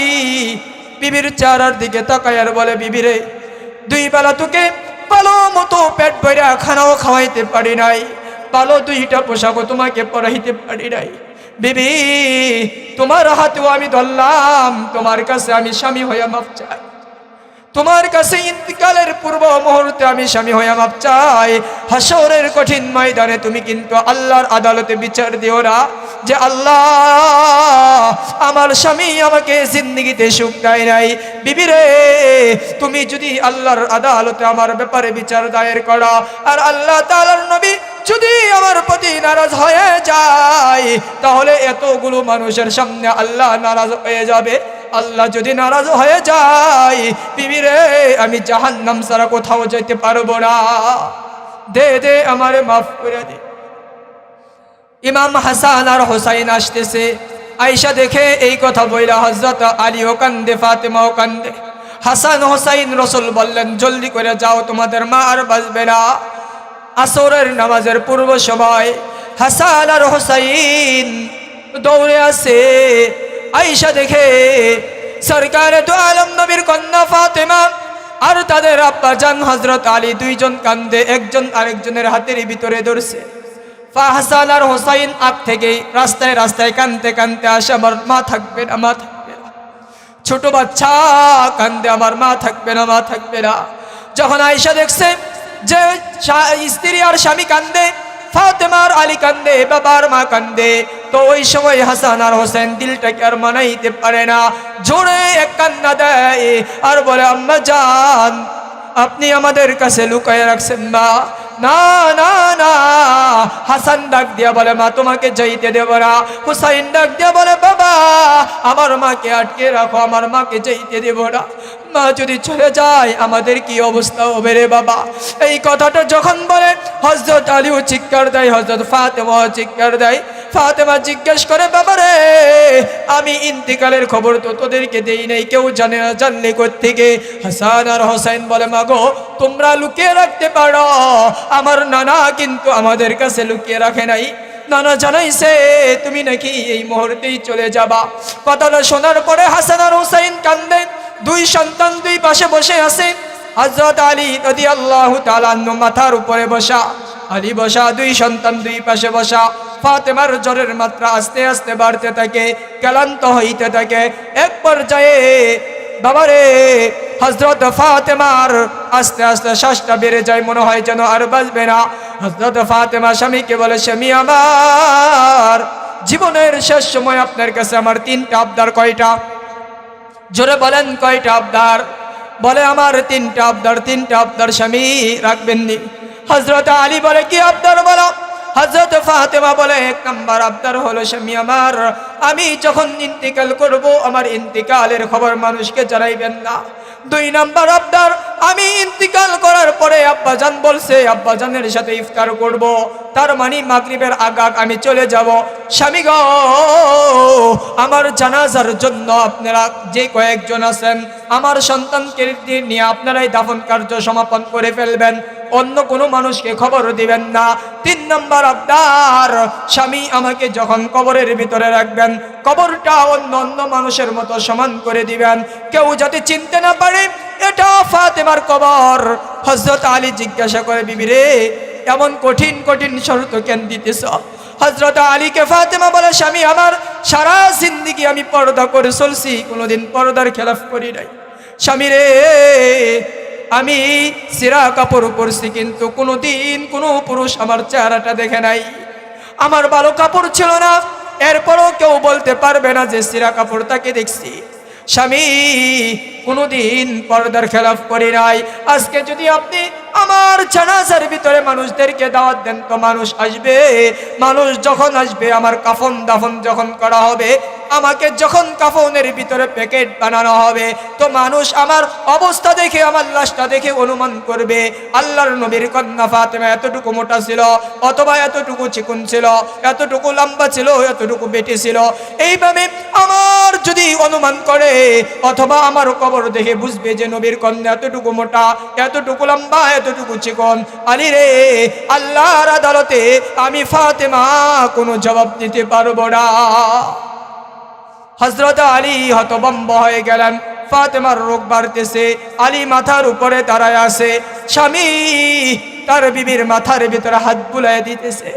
বিবির চেহারার দিকে তাকায় আর বলে, বিবিরে দুই বেলা তোকে ভালো মতো পেট ভরা খানাও খাওয়াইতে পারি নাই, ভালো দুইটা পোশাকও তোমাকে পরাইতে পারি নাই। বিবি তোমার হাতেও আমি ধরলাম, তোমার কাছে আমি স্বামী হইয়া মাপ চাই, তোমার কাছে ইন্তিকালের পূর্ব মুহূর্তে আমি স্বামী হইয়া মাপ চাই। হাসরের কঠিন ময়দানে তুমি কিন্তু আল্লাহর আদালতে বিচার দিও না যে আল্লাহ আমার স্বামী আমাকে জিন্দেগিতে সুখ দেয় নাই। বিবিরে তুমি যদি আল্লাহর আদালতে আমার ব্যাপারে বিচার দায়ের করো, আর আল্লাহ তাআলার নবী যদি আমার প্রতি নারাজ হয়ে যায়, তাহলে এতগুলো মানুষের সামনে আল্লাহ নারাজ হয়ে যাবে। আল্লাহ যদি নারাজ হয়ে যায়, বিবিরে আমি জাহান্নাম ছাড়া কোথাও যেতে পারবো না, দে দে আমারে মাফ করে দে। ইমাম হাসান আর হোসাইন আসতেছে, আয়েশা দেখে এই কথা বইলা হযরত আলীও কান্দে, ফাতেমাও কান্দে। হাসান হোসাইন রসুল বললেন, জলদি করে যাও, তোমাদের মা আর বাঁচবে না। আসরের নামাজের পূর্ব সময় হাসান আর হোসাইন দৌড়ে আসে। আয়েশা দেখে সরকারে দু আলম নবীর কন্যা ফাতেমা আর তাদের আব্বা জান হযরত আলী দুইজন কান্দে, একজন আরেকজনের হাতের ভিতরে ধরছে। হাসান আর হোসাইন আগ থেকে রাস্তায় রাস্তায় কান্দতে কান্দতে আসে, আমার মা থাকবে না, মা থাকবে না। ছোট বাচ্চা কান্দে, আমার মা থাকবে না, মা থাকবে না। যখন আয়েশা দেখছে যে স্ত্রী আর স্বামী কান্দে, ফাতেমা আর আলী কান্দে, বাবার মা কান্দে, তো ওই সময় হাসান আর হোসেন দিলটাকে আর মানাইতে পারে না, জোরে এক কান্না দেয় আর বলে, আম্মা জান আপনি আমাদের কাছে লুকায় রাখছেন না। না না না, হাসান ডাক দিয়া বলে, মা তোমাকে যাইতে দেব না। হুসাইন ডাক দিয়া বলে, বাবা আমার মাকে আটকে রাখো, আমার মাকে যাইতে দেব না। মা যদি চলে যায় আমাদের কি অবস্থা হবে রে বাবা। এই কথাটা যখন বলে হযরত আলীও চিৎকার দেয়, হযরত ফাতেমাও চিৎকার দেয়। ফাতেমা জিজ্ঞেস করে, বাবা রে আমি ইন্তিকালের খবর তো তোদেরকে দেই নাই, কেউ জানে না, জানলে কোত্থেকে? হাসান আর হোসেন বলে, মাগো তোমরা লুকিয়ে রাখতে পারো, আমার নানা কিন্তু আমাদের কাছে লুকিয়ে রাখে নাই। নানা জানাইছে তুমি নাকি এই মুহূর্তেই চলে যাবা। কথাটা শোনার পরে হাসান আর হোসেন কান্দে, দুই সন্তান দুই পাশে বসে আছে। হযরত আলী রাদিয়াল্লাহু তাআলা আনহু মাথার উপরে বসা, আলী বসা, দুই সন্তান দুই পাশে বসা। ফাতেমার জ্বরের মাত্রা আস্তে আস্তে বাড়তে থাকে, ক্লান্ত হইতে থাকে। এক পর্যায়ে বাবারে হযরত ফাতেমার আস্তে আস্তে শ্বাসটা বেড়ে যায়, মনে হয় যেন আর বাঁচবে না। হযরত ফাতেমা স্বামীকে বলে, স্বামী আমার, জীবনের শেষ সময় আপনার কাছে আমার তিনটা আবদার। কয়টা? জোরে বলেন, কয়টা আবদার? বলে, আমার তিনটা আবদার। তিনটা আবদার স্বামী রাখবেননি? হযরত আলী বলে, কি আবদার বলো? হযরত ফাতেমা বলে, এক নাম্বার আবদার হলো স্বামী আমার, আমি যখন ইন্তিকাল করব আমার ইন্তিকালের খবর মানুষকে জানাইবেন না। দুই নাম্বার আবদার, আমি ইন্তিকাল করার পরে আব্বাজান বলছে আব্বাজানের সাথে ইফতার করব, তার মানে মাগরিবের আগাগ আমি চলে যাব। স্বামী গো, আমার জানাজার জন্য আপনারা যে কয়েকজন আছেন আমার সন্তানকে নিয়ে আপনারাই দাফন কার্য সমাপন করে ফেলবেন, অন্য কোনো মানুষকে খবর দিবেন না। তিন নম্বর আবদার, স্বামী আমাকে যখন কবরের ভিতরে রাখবেন কবরটা অন্য অন্য মানুষের মতো সমান করে দিবেন, কেউ যাতে চিনতে না পারে এটা ফাতেমার কবর। হযরত আলী জিজ্ঞাসা করে, বিবি রে, এমন কঠিন কঠিন শর্ত কেন দিতেছ? হযরত আলীকে ফাতেমা বলে, স্বামী আমার, সারা জিন্দেগি আমি পর্দা করে চলছি, কোনোদিন পর্দার খেলাফ করি নাই। স্বামী রে, আমি সিরা কাপড় পরছি, কিন্তু কোনোদিন কোনো পুরুষ আমার চেহারাটা দেখে নাই। আমার ভালো কাপড় ছিল না, এরপরও কেউ বলতে পারবে না যে সিরা কাপড় তাকে দেখছি। স্বামী, কোনোদিন পর্দার খেলাফ করি নাই। আজকে যদি আপনি আমার জানাজার ভিতরে মানুষদেরকে দাওয়াত দেন তো মানুষ আসবে। মানুষ যখন আসবে, আমার কাফন দাফন যখন করা হবে, আমাকে যখন কাফনের ভিতরে প্যাকেট বানানো হবে, তো মানুষ আমার অবস্থা দেখে, আমার লাশটা দেখে অনুমান করবে আল্লাহর নবীর কন্যা ফাতেমা এতটুকু মোটা ছিল, অথবা এতটুকু চিকন ছিল, এতটুকু লম্বা ছিল, এতটুকু বেটে ছিল। এইভাবে আমার যদি অনুমান করে, অথবা আমার কবর দেখে বুঝবে যে নবীর কন্যা এতটুকু মোটা, এতটুকু লম্বা, এতটুকু চিকন। আলী রে, আল্লাহর আদালতে আমি ফাতেমা কোনো জবাব দিতে পারবো না। হযরত আলী হতভম্ব হয়ে গেলেন। ফাতেমার রোগ বাড়তেছে, আলী মাথার উপরে দাঁড়ায় আছে, স্বামী তার বিবির মাথার ভিতরে হাত বুলাই দিতেছে।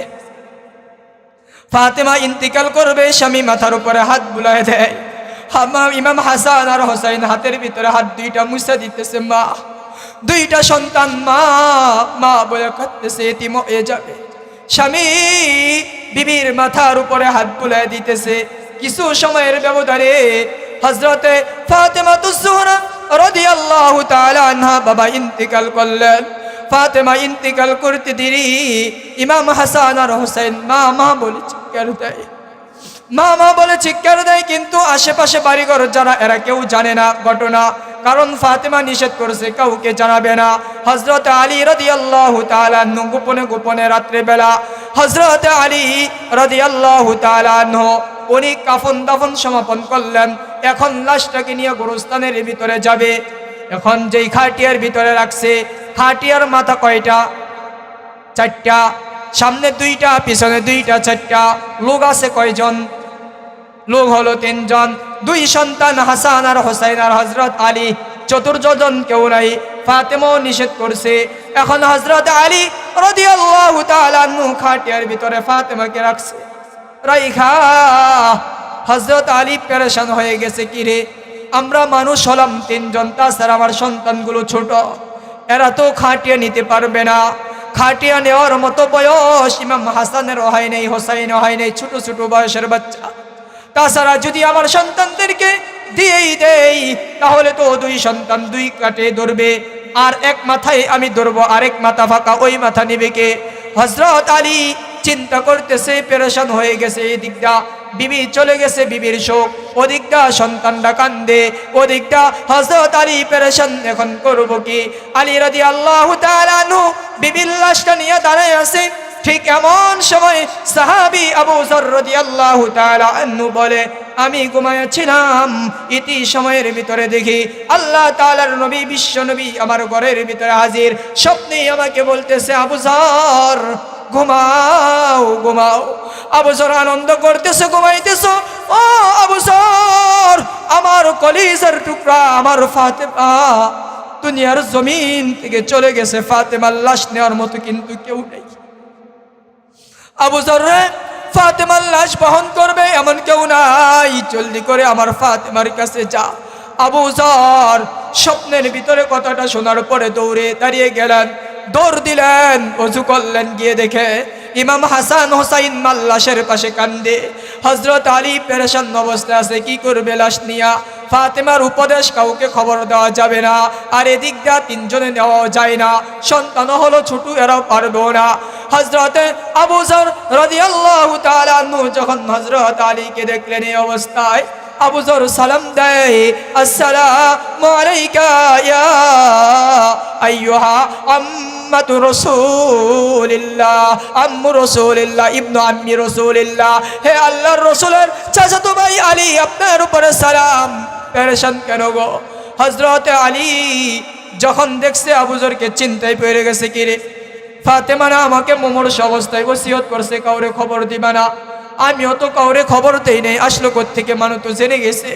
ফাতেমা ইন্তিকাল করবে, স্বামী মাথার উপরে হাত বুলাই দেয়। ইমাম হাসান আর হোসাইন হাতের ভিতরে হাত দুইটা মুছে দিতেছে। মা, দুইটা সন্তান মা মা বলে কাঁদতেছে, এতিম হয়ে যাবে। স্বামী বিবির মাথার উপরে হাত বুলাই দিতেছে। কিছু সময়ের ব্যবধানে হযরতে ফাতেমাতুজ জোহরা রাদিয়াল্লাহু তাআলা আনহা বাবা ইন্তিকাল করলেন। ফাতেমা ইন্তিকাল করতে দেরি, ইমাম হাসান আর হোসেন মা মা বলে চিৎকার দেয়, মা মা বলে চিৎকার দেয়। কিন্তু আশেপাশে বাড়িঘর যারা, এরা কেউ জানে না ঘটনা, কারণ ফাতেমা নিষেধ করেছে কাউকে জানাবে না। হযরত আলী রাদিয়াল্লাহু তাআলা আনহু গোপনে গোপনে রাত্রেবেলা হযরত আলী রাদিয়াল্লাহু তাআলা আনহু উনি কাফন দাফন সমাপন করলেন। এখন লাশটাকে নিয়ে গোরস্থানের ভিতরে যাবে। এখন যেই খাটিয়ার ভিতরে রাখছে, খাটিয়ার মাথা কয়টা? চারটা, সামনে দুইটা, পিছনে দুইটা, চারটা। লোক আছে কয়জন? লোক হলো তিনজন, দুই সন্তান হাসান আর হোসাইন আর হযরত আলী। চতুর্থজন কেউ নাই, ফাতেমাও নিষেধ করছে। এখন হযরত আলী রাদিয়াল্লাহু তাআলা আনহু খাটিয়ার ভিতরে ফাতেমাকে রাখছে। রাইখা হযরত আলী পেরেশান হয়ে গেছে, কি রে, আমরা মানুষ হলাম তিনজন, তাছাড়া আমার সন্তানগুলো ছোট, এরা তো খাটিয়া নিতে পারবে না। খাটিয়া নেওয়ার মতো বয়স ইমাম হাসানের হয় নাই, হোসাইনের হয় নাই, ছোট ছোট বয়সের বাচ্চা। তাছাড়া যদি আমার সন্তানদেরকে দিয়েই দেই, তাহলে তো দুই সন্তান দুই কাটে ধরবে, আর এক মাথায় আমি ধরবো, আরেক মাথা ফাঁকা, ওই মাথা নিবে কে? হযরত আলী চিন্তা করতেছে, পেরেশান হয়ে গেছে। এদিকটা বিবি চলে গেছে, বিবির শোক, ওদিকটা সন্তানরা কান্দে, ওদিকটা হযরত আলী পেরেশান, এখন করব কি? আলী রাদিয়াল্লাহু তাআলা আনহু বিবির লাশটা নিয়ে দাঁড়ায় আছে। ঠিক এমন সময় সাহাবী আবু যর রাদিয়াল্লাহু তাআলা আনহু বলে, আমি ঘুমাইয়াছিলাম, ইতি সময়ের ভিতরে দেখি আল্লাহ তাআলার নবী, বিশ্ব নবী আমার ঘরের ভিতরে হাজির। স্বপ্নে আমাকে বলতেছে, আবু যর ঘুমাও ঘুমাও। আবু যর আনন্দ করতেছে, ঘুমাইতেছ। ও আবু যর, আমার কলিজার টুকরা, আমার ফাতেমা দুনিয়ার জমিন থেকে চলে গেছে। ফাতেমার লাশ নেওয়ার মতো কিন্তু কেউ নেই। আবু যর রে, ফাতেমার লাশ বহন করবে এমন কেউ নাই, জলদি করে আমার ফাতেমার কাছে যা। আবু যর স্বপ্নের ভিতরে কথাটা শোনার পরে দৌড়ে দাঁড়িয়ে গেলেন, দৌড় দিলেন, অজু করলেন, গিয়ে দেখে ইমাম হাসান হোসাইন মাল্লাশের পাশে কান্দে। হযরত আলী পেরেশান অবস্থায় আছে, কি করবে লাশ নিয়া? ফাতেমার উপদেশ, কাউকে খবর দেওয়া যাবে না, আর এদিক দিয়া তিনজনে নেওয়া যায় না, সন্তান হলো ছোট, এরাও পারবে না। হযরতে আবু যর রাদিয়াল্লাহু তাআলা আনহু যখন হযরত আলীকে দেখলেন এই অবস্থায়, আবু যর সালাম দেয়, আসসালামু আলাইকা ইয়া আইয়ুহা আম্মাতু রাসূলিল্লাহ, আম্মু রাসূলিল্লাহ, ইবনু আম্মি রাসূলিল্লাহ, হে আল্লাহর রাসূলের চাচাতো ভাই আলী, আপনার উপরে সালাম। পেরেশান কেন গো? হযরতে আলী যখন দেখছে আবু যরকে, চিন্তায় পড়ে গেছে, কি রে, ফাতেমা না আমাকে মুমূর্ষু অবস্থায় ওসিয়ত করছে কাউরে খবর দিবা না, আমিও তো কাউরে খবর দেই নাই, আসলো কোত্থেকে? মানুষ তো জেনে গেছে,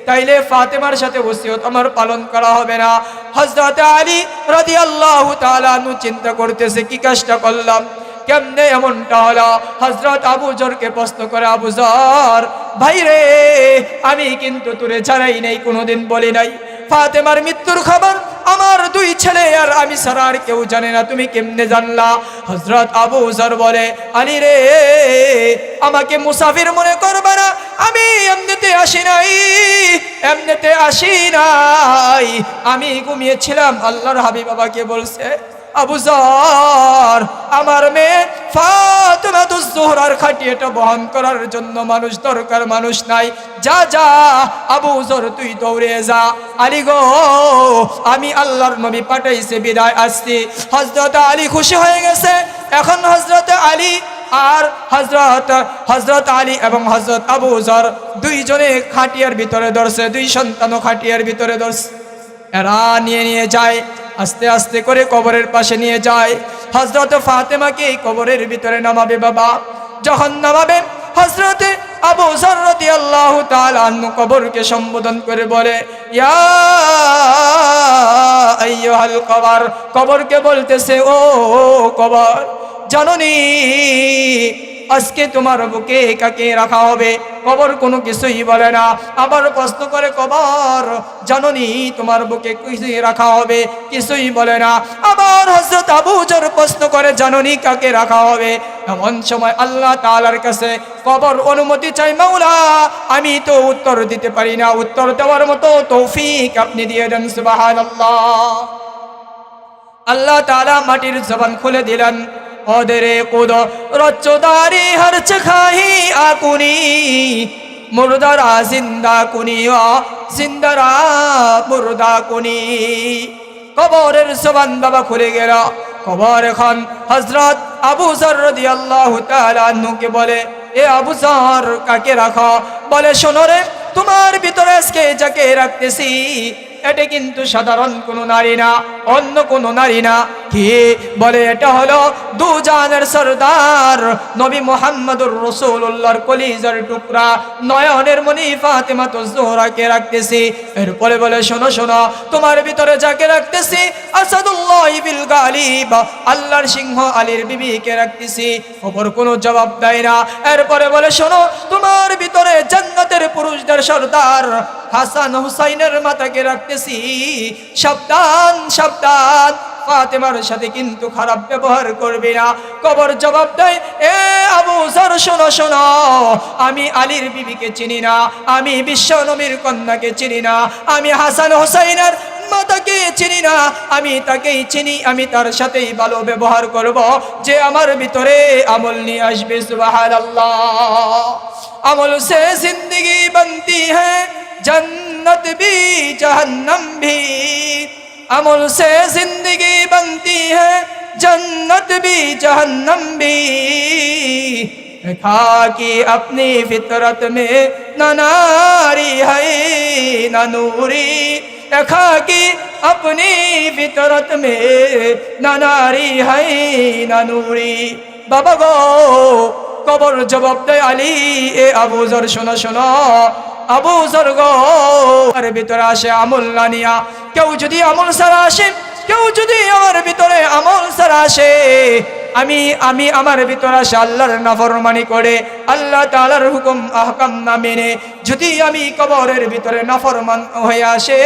তাইলে ফাতেমার সাথে ওসিয়ত আমার পালন করা হবে না। হযরত আলী রাদিয়াল্লাহু তাআলা আনহু চিন্তা করতেছে, কি কাজটা করলাম, কেমনে এমনটা হলো? হযরত আবু যরকে প্রশ্ন করে, আবু যর ভাই রে, আমি কিন্তু তোরে জানাই নাই, কোনোদিন বলি নাই, ফাতেমার মৃত্যুর খবর আমার দুই ছেলে আর আমি ছাড়া আর কেউ জানে না, তুমি কেমনে জানলা? হযরত আবু যর বলে, আলী রে, আমাকে মুসাফির মনে করবে না, আমি এমনিতে আসি নাই, এমনিতে আসি নাই, আমি ঘুমিয়েছিলাম, আল্লাহর হাবিব বাবাকে বলছে, আবু যর আমার মেয়ে ফাতেমাতুজ জোহরার খাটিয়াটা বহন করার জন্য মানুষ দরকার, মানুষ নাই, যা যা আবু যর তুই দৌড়ে যা। আলী গো, আমি আল্লাহর নবী পাঠাইছে, বিদায় আসছি। হযরত আলী খুশি হয়ে গেছে। এখন হযরত আলী আর হযরত আলী এবং হযরত আবু যর দুইজনে খাটিয়ার ভিতরে ধরছে, দুই সন্তানও খাটিয়ার ভিতরে ধরছে। এরা নিয়ে যায়, আস্তে আস্তে করে কবরের পাশে নিয়ে যায়। হযরত ফাতেমাকে এই কবরের ভিতরে নামাবে বাবা। যখন নামাবে, হযরতে আবু যর রাদিয়াল্লাহু তাআলা আনহু কবরকে সম্বোধন করে বলে, ইয়া আইয়ুহাল কবর, কবরকে বলতেছে, ও কবর, জানোনি আজকে তোমার বুকে কাকে রাখা হবে? কবর কোনো কিছুই বলে না। আবার প্রশ্ন করে, কবর জানোনি তোমার বুকে কিছুই রাখা হবে? কিছুই বলে না। আবার হযরত আবু যর প্রশ্ন করে, জানোনি কাকে রাখা হবে? এমন সময় আল্লাহ তাআলার কাছে কবর অনুমতি চাই, মাওলা আমি তো উত্তর দিতে পারি না, উত্তর দেওয়ার মতো তৌফিক আপনি দিয়ে দেন। সুবহানাল্লাহ। আল্লাহ তাআলা মাটির জবান খুলে দিলেন, ওদরে কুদ রচ্চদারি হরচ খাহি আকুনি, মুর্দারা জিন্দা কুনি, জিন্দারা মুর্দা কুনি। কবরের জবান বাবা খুলে গেল। কবর এখন হযরত আবু যর রাদিয়াল্লাহু তাআলা আনহুকে বলে, এ আবু যর কাকে রাখো? বলে, শোনো রে, তোমার ভিতরে আজকে যাকে রাখতেছি এটা কিন্তু সাধারণ কোনো নারী না, অন্য কোনো নারী না। কি বলে? এটা হলো দুজানের সরদার নবী মুহাম্মদুর রাসূলুল্লাহর কলিজার টুকরা, নয়নের মণি ফাতেমাতুজ জোহরাকে রাখতেছি। এরপরে বলে, শোনো শোনো, তোমার ভিতরে যাকে রাখতেছি আসাদুল্লাহ বিল গালিব, আল্লাহর সিংহ আলীর বিবিকে রাখতেছি। খবর কোনো জবাব দেয় না। এরপরে বলে, শোনো, তোমার ভিতরে জান্নাতের পুরুষদের সরদার হাসান হুসাইনের মাতাকে রাখতেছি। সাবধান সাবধান, ফাতেমার সাথে কিন্তু খারাপ ব্যবহার করবে না। কবর জবাব দেয়, এ আবু যর শোনো শোনো, আমি আলীর বিবিকে চিনি না, আমি বিশ্ব নবীর কন্যাকে চিনি না, আমি হাসান হুসাইনের মাতাকে চিনি না, আমি তাকেই চিনি, আমি তার সাথেই ভালো ব্যবহার করব যে আমার ভিতরে আমল নিয়ে আসবে। সুবহানাল্লাহ। আমল সে জিंदगी बनती है, जन्नत भी जहन्नम भी, अमल से जिंदगी बनती है, जन्नत भी जहन्नम भी। देखा कि अपनी फितरत में न नारी है न नूरी, देखा कि अपनी फितरत में न नारी है न नूरी। বাবা গো, কবর জবাব দেয় আলী, এ আবু যর শোনো শোনো, আবু যর গো, আর ভিতরে আসে আমল না নিয়া। কেউ যদি আমল ছাড়া আসে, কেউ যদি আমার ভিতরে আমল ছাড়া আসে, আমি আমার ভিতরে আসে আল্লাহর নাফরমানি করে, আল্লাহ তাআলার হুকুম আহকাম না মেনে যদি আমি কবরের ভিতরে নাফরমান হয়ে আসে,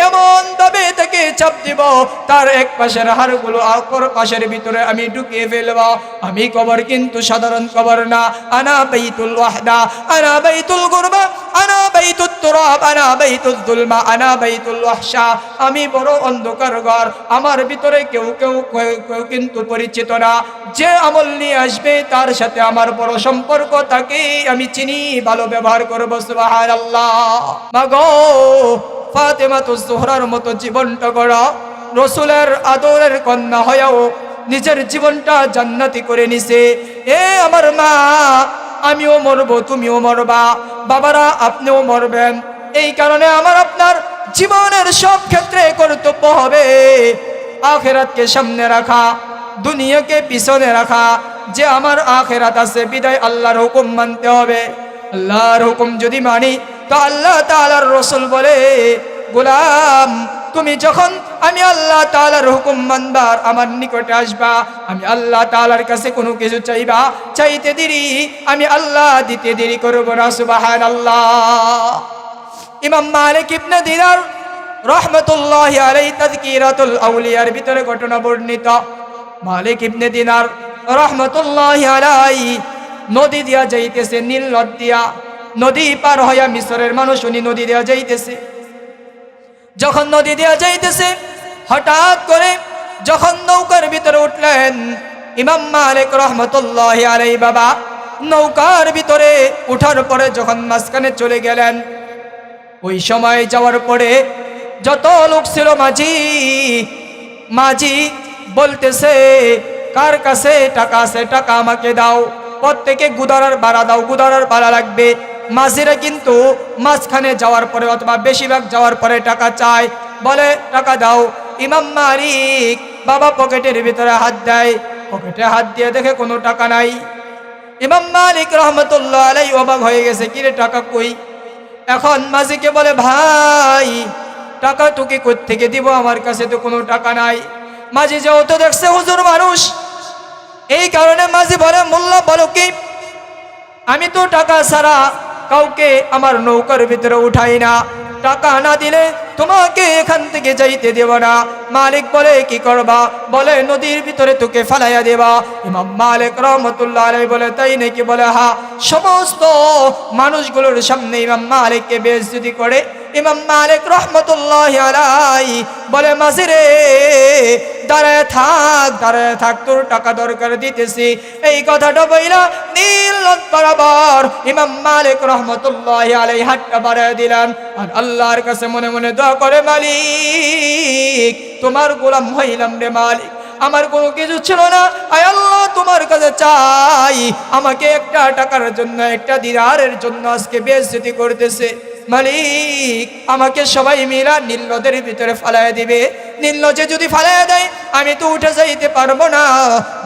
এমন ভাবে তাকে চাপ দিব, তার এক পাশের হাড়গুলো অপর পাশের ভিতরে আমি ঢুকিয়ে ফেলব। আমি কবর কিন্তু সাধারণ কবর না, আনা বাইতুল ওয়াহদা, আনা বাইতুল গুরবা, আনা বাইতুত তুরাব, আনা বাইতুল যুলমা, আনা বাইতুল ওয়াহশা। আমি বড় অন্ধকার ঘর, আমার ভিতরে কেউ কিন্তু পরিচিত না। যে আমল নিয়ে আসবে তার সাথে আমার বড় সম্পর্ক, তাকে আমি চিনি, ভালো ব্যবহার করব। সুবহানাল্লাহ। মাগো, ফাতেমাতুজ জোহরার মতো জীবনটা গড়া, রসুলের আদরের কন্যা হয়েও নিজের জীবনটা জান্নাতি করে নিছে। এ আমার মা, আমিও মরবো, তুমিও মরবা, বাবারা আপনিও মরবেন। এই কারণে আমার আপনার জীবনের সব ক্ষেত্রে কর্তব্য হবে আখিরাতকে সামনে রাখা, দুনিয়াকে পিছনে রাখা। যে আমার আখিরাত আছে, বিদায় আল্লাহর হুকুম মানতে হবে। আল্লাহর হুকুম যদি মানি, তো আল্লাহ তাআলার রাসূল বলে, গোলাম তুমি যখন আমি আল্লাহ তাআলার হুকুম মানবার আমার নিকটে আসবা, আমি আল্লাহ তাআলার কাছে কোনো কিছু চাইবা, চাইতে দেরি আমি আল্লাহ দিতে দেরি করব না। সুবহানাল্লাহ। ইমাম মালিক ইবনে দিনার রাহমাতুল্লাহি আলাইহি তাযকিরাতুল আউলিয়ার ভিতরে ঘটনা বর্ণিত। মালিক ইবনে দিনার রাহমাতুল্লাহি আলাইহি নদী দিয়া যাইতেছে, নীল নদ দিয়া, নদী পার হইয়া মিশরের মানুষ উনি নদী দিয়া যাইতেছে। যখন নদী দিয়া যাইতেছে, হঠাৎ করে যখন নৌকার ভিতরে উঠলেন ইমাম মালিক রাহমাতুল্লাহি আলাইহি, বাবা নৌকার ভিতরে উঠার পরে যখন মাঝখানে চলে গেলেন, ওই সময় যাওয়ার পরে যত লোক ছিল, মাঝি বলতেছে, কার কাছে টাকা আছে টাকা আমাকে দাও, প্রত্যেকে গুদারার ভাড়া দাও, গুদারার ভাড়া লাগবে। মাঝিরা কিন্তু মাঝখানে যাওয়ার পরে অথবা বেশিরভাগ যাওয়ার পরে টাকা চায়, বলে টাকা দাও। ইমাম মালিক বাবা পকেটের ভিতরে হাত দেয়, পকেটে হাত দিয়ে দেখে কোনো টাকা নাই। ইমাম মালিক রহমতুল্লাহ আলাইহি অবাক হয়ে গেছে, কিরে টাকা কই? এখন মাঝিকে বলে, ভাই টাকা তোকে কোত্থেকে দিব, আমার কাছে তো কোনো টাকা নাই। মাঝি যেহেতু দেখছে হুজুর মানুষ, এই কারণে মাঝি বলে, মোল্লা বলো কি, আমি তো টাকা ছাড়া কাউকে আমার নৌকার ভিতরে উঠাই না, টাকা না দিলে তোমাকে এখান থেকে যাইতে দেব না। মালিক বলে, কি করবা? বলে, নদীর ভিতরে তোকে ফালাইয়া দেবা। ইমাম মালিক রহমতুল্লাহ আলাইহি বলে, তাই নাকি? বলে, হ্যাঁ। সমস্ত মানুষগুলোর সামনে ইমাম মালিককে বেইজ্জতি করে ইমাম মালিক রহমতুল্লাহ আলাইহি বলে, মাঝিরে দাঁড়ায় থাক, তোর টাকা দরকার, দিতেছি। এই কথাটা বইলা নীল নদ বরাবর ইমাম মালিক রহমতুল্লাহ আলাইহি হাতটা বাড়ায় দিলেন, আর আল্লাহর কাছে মনে মনে দোয়া করে, মালিক তোমার গোলাম হইলাম রে মালিক, আমার কোনো কিছু ছিল না, আয় আল্লাহ তোমার কাছে চাই, আমাকে একটা টাকার জন্য, একটা দিনারের জন্য আজকে বেইজ্জতি করতেছে। মালিক আমাকে সবাই মিলা নীল নদের ভিতরে ফালাইয়া দিবে, নীল নদে যদি ফালাইয়া দেয় আমি তো উঠে যাইতে পারবো না,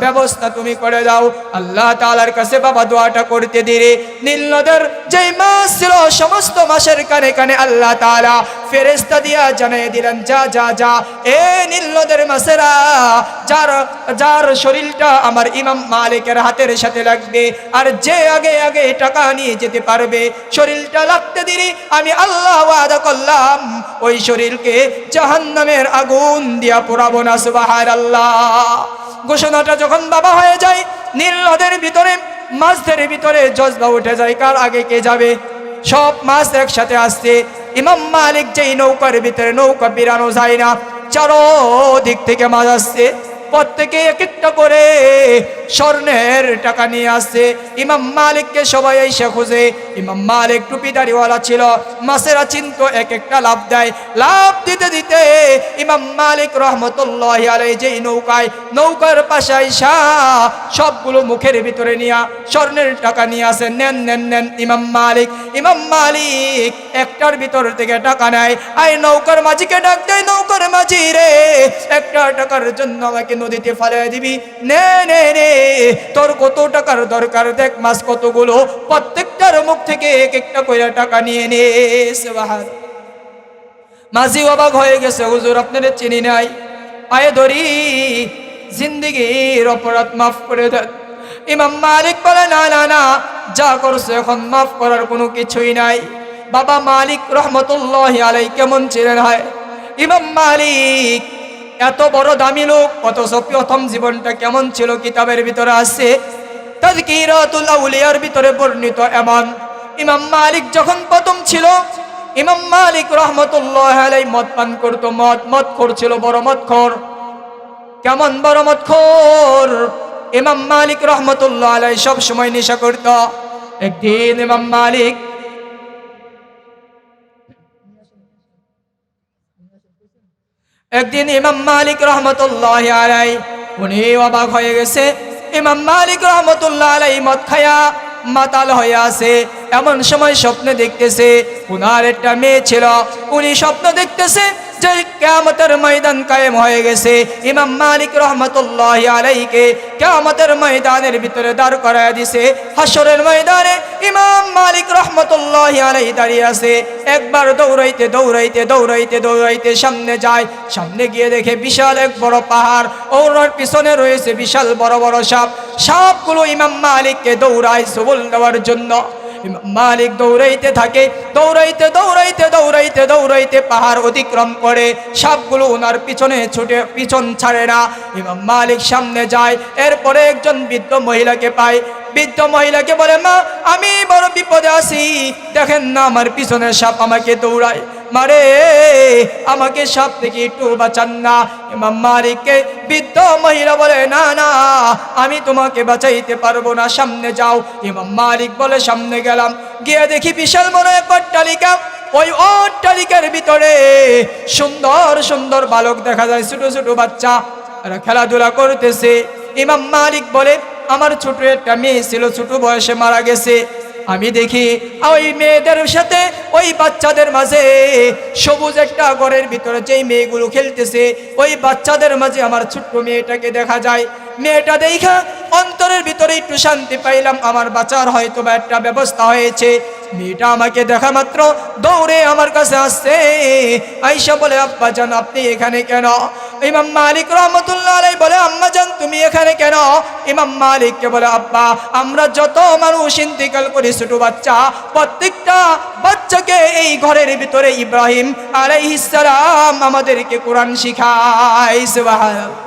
ব্যবস্থা তুমি করে দাও। আল্লাহ তাআলার কাছে বাবা দোয়াটা করতে দিরে নীল নদের যেই মাছ ছিল, সমস্ত মাছের কানে কানে আল্লাহ তাআলা ফেরেশতা দিয়া জানিয়ে দিলেন, যা যা যা এ নীল নদের মাছেরা, যার শরীরটা আমার ইমাম মালিকের হাতের সাথে লাগবে, আর যে আগে আগে টাকা নিয়ে যেতে পারবে, শরীরটা লাগতে দিরে আমি আল্লাহ ওয়াদা করলাম ওই শরীরকে জাহান্নামের আগুন দিয়া পোড়াবো না। সুবহানাল্লাহ। ঘোষণাটা যখন বাবা হয়ে যায়, নীল নদের ভিতরে মাছদের ভিতরে জজবা উঠে যায়, কার আগে কে যাবে, সব মাছ একসাথে আসছে। ইমাম মালিক যেই নৌকার ভিতরে, নৌকা বিরানো যায় না, চারোদিক থেকে মাছ আসছে, প্রত্যেকে এক একটা করে স্বর্ণের টাকা নিয়ে আসছে। ইমাম মালিককে সবাই এসে খুঁজে, ইমাম মালিক টুপিদারিওয়ালা ছিল, মাছেরা চিন্ত এক একটা লাভ দেয়, লাভ দিতে দিতে ইমাম মালিক রহমতুল্লাহি আলাইহি যেই নৌকার পাশে আইসা সবগুলো মুখের ভিতরে নিয়া স্বর্ণের টাকা নিয়ে আসে, নেন নেন নেন। ইমাম মালিক একটার ভিতর থেকে টাকা নেয়, আই নৌকার মাঝিকে ডাক দেয়, নৌকার মাঝি রে একটা টাকার জন্য আমাকে নদীতে ফালিয়ে দিবি? নে নে নে, তোর কত টাকার দরকার দেখ, মাছ কতগুলো, প্রত্যেকটার মুখ থেকে এক একটা কইরা টাকা নিয়ে নে। সুবহানাল্লাহ। মাঝি অবাক হয়ে গেছে, হুজুর আপনারে চিনি নাই, পায়ে ধরি, জিন্দেগির অপরাধ মাফ করে দেন। ইমাম মালিক বলে, না না না, যা করছে এখন মাফ করার কোনো কিছুই নাই। বাবা মালিক রহমতুল্লাহি আলাইহি কেমন ছিলেন হয়? ইমাম মালিক এত বড় দামি লোক, অথচ প্রথম জীবনটা কেমন ছিল কিতাবের ভিতরে আছে, তাযকিরাতুল আউলিয়ার ভিতরে বর্ণিত। এমন ইমাম মালিক যখন প্রথম ছিল, ইমাম মালিক রহমতুল্লাহি আলাইহি মদ পান করতো, মদ করছিল, বড় মদখোর। কেমন বড় মদখোর! ইমাম মালিক রহমতুল্লাহ আলাইহি সব সময় নেশা করত। একদিন ইমাম মালিক রহমতুল্লাহ আলাইহি উনি অবাক হয়ে গেছে। ইমাম মালিক রহমতুল্লাহ আলাইহি মদ খায়া মাতাল হয়ে আছে। এমন সময় স্বপ্নে দেখতেছে উনার একটা মেয়ে ছিল। উনি স্বপ্ন দেখতেছে যে কিয়ামতের ময়দান কায়েম হয়ে গেছে। ইমাম মালিক রহমতুল্লাহি আলাইহিকে কিয়ামতের ময়দানের ভিতরে দাঁড় করায় দিছে। হাসরের ময়দানে ইমাম মালিক রহমতুল্লাহি আলাইহি দাঁড়িয়ে আছে। একবার দৌড়াইতে দৌড়াইতে দৌড়াইতে দৌড়াইতে সামনে যায়। সামনে গিয়ে দেখে বিশাল এক বড় পাহাড়, ওর পিছনে রয়েছে বিশাল বড় বড় সাপ। সাপগুলো ইমাম মালিককে দৌড়ায় সবল দেওয়ার জন্য। ইমাম মালিক দৌড়াইতে থাকে, দৌড়াইতে দৌড়াইতে দৌড়াইতে দৌড়াইতে পাহাড় অতিক্রম করে। সাপগুলো ওনার পিছনে ছুটে, পিছন ছাড়ে না। ইমাম মালিক সামনে যায়। এরপরে একজন বৃদ্ধ মহিলাকে পায়। বৃদ্ধ মহিলাকে বলে, মা আমি বড় বিপদে আছি, দেখেন না আমার পিছনের সাপ আমাকে দৌড়ায়, মারে আমাকে সাপ থেকে একটু বাঁচান না। ইমাম মালিককে বৃদ্ধ মহিলা বলে, না না আমি তোমাকে বাঁচাইতে পারবো না, সামনে যাও। ইমাম মালিক বলে, সামনে গেলাম, গিয়ে দেখি বিশাল বড় এক অট্টালিকা। ওই অট্টালিকার ভিতরে সুন্দর সুন্দর বালক দেখা যায়, ছোট ছোট বাচ্চা, এরা খেলাধুলা করতেছে। ইমাম মালিক বলে, আমার ছোট একটা মেয়ে ছিল, ছোট বয়সে মারা গেছে। আমি দেখি ওই মেয়েদের সাথে ওই বাচ্চাদের মাঝে সবুজ একটা ঘরের ভিতরে যেই মেয়েগুলো খেলতেছে, ওই বাচ্চাদের মাঝে আমার ছোট্ট মেয়েটাকে দেখা যায়। মেয়েটা দেখা অন্তরের ভিতরে একটু শান্তি পাইলাম, আমার বাঁচার হয়তো বা একটা ব্যবস্থা হয়েছে। মেয়েটা আমাকে দেখা মাত্র দৌড়ে আমার কাছে আসছে, আয়েশা বলে, আব্বা জান আপনি এখানে কেন? ইমাম মালিক রহমতুল্লাহ আলাইহি বলে, আম্মা জান তুমি এখানে কেন? ইমাম মালিককে বলে, আব্বা আমরা যত মানুষ ইন্তিকাল করি ছোট বাচ্চা, প্রত্যেকটা বাচ্চাকে এই ঘরের ভিতরে ইব্রাহিম আলাইহিস সালাম আমাদেরকে কোরআন শিখায়। সুবহানাল্লাহ।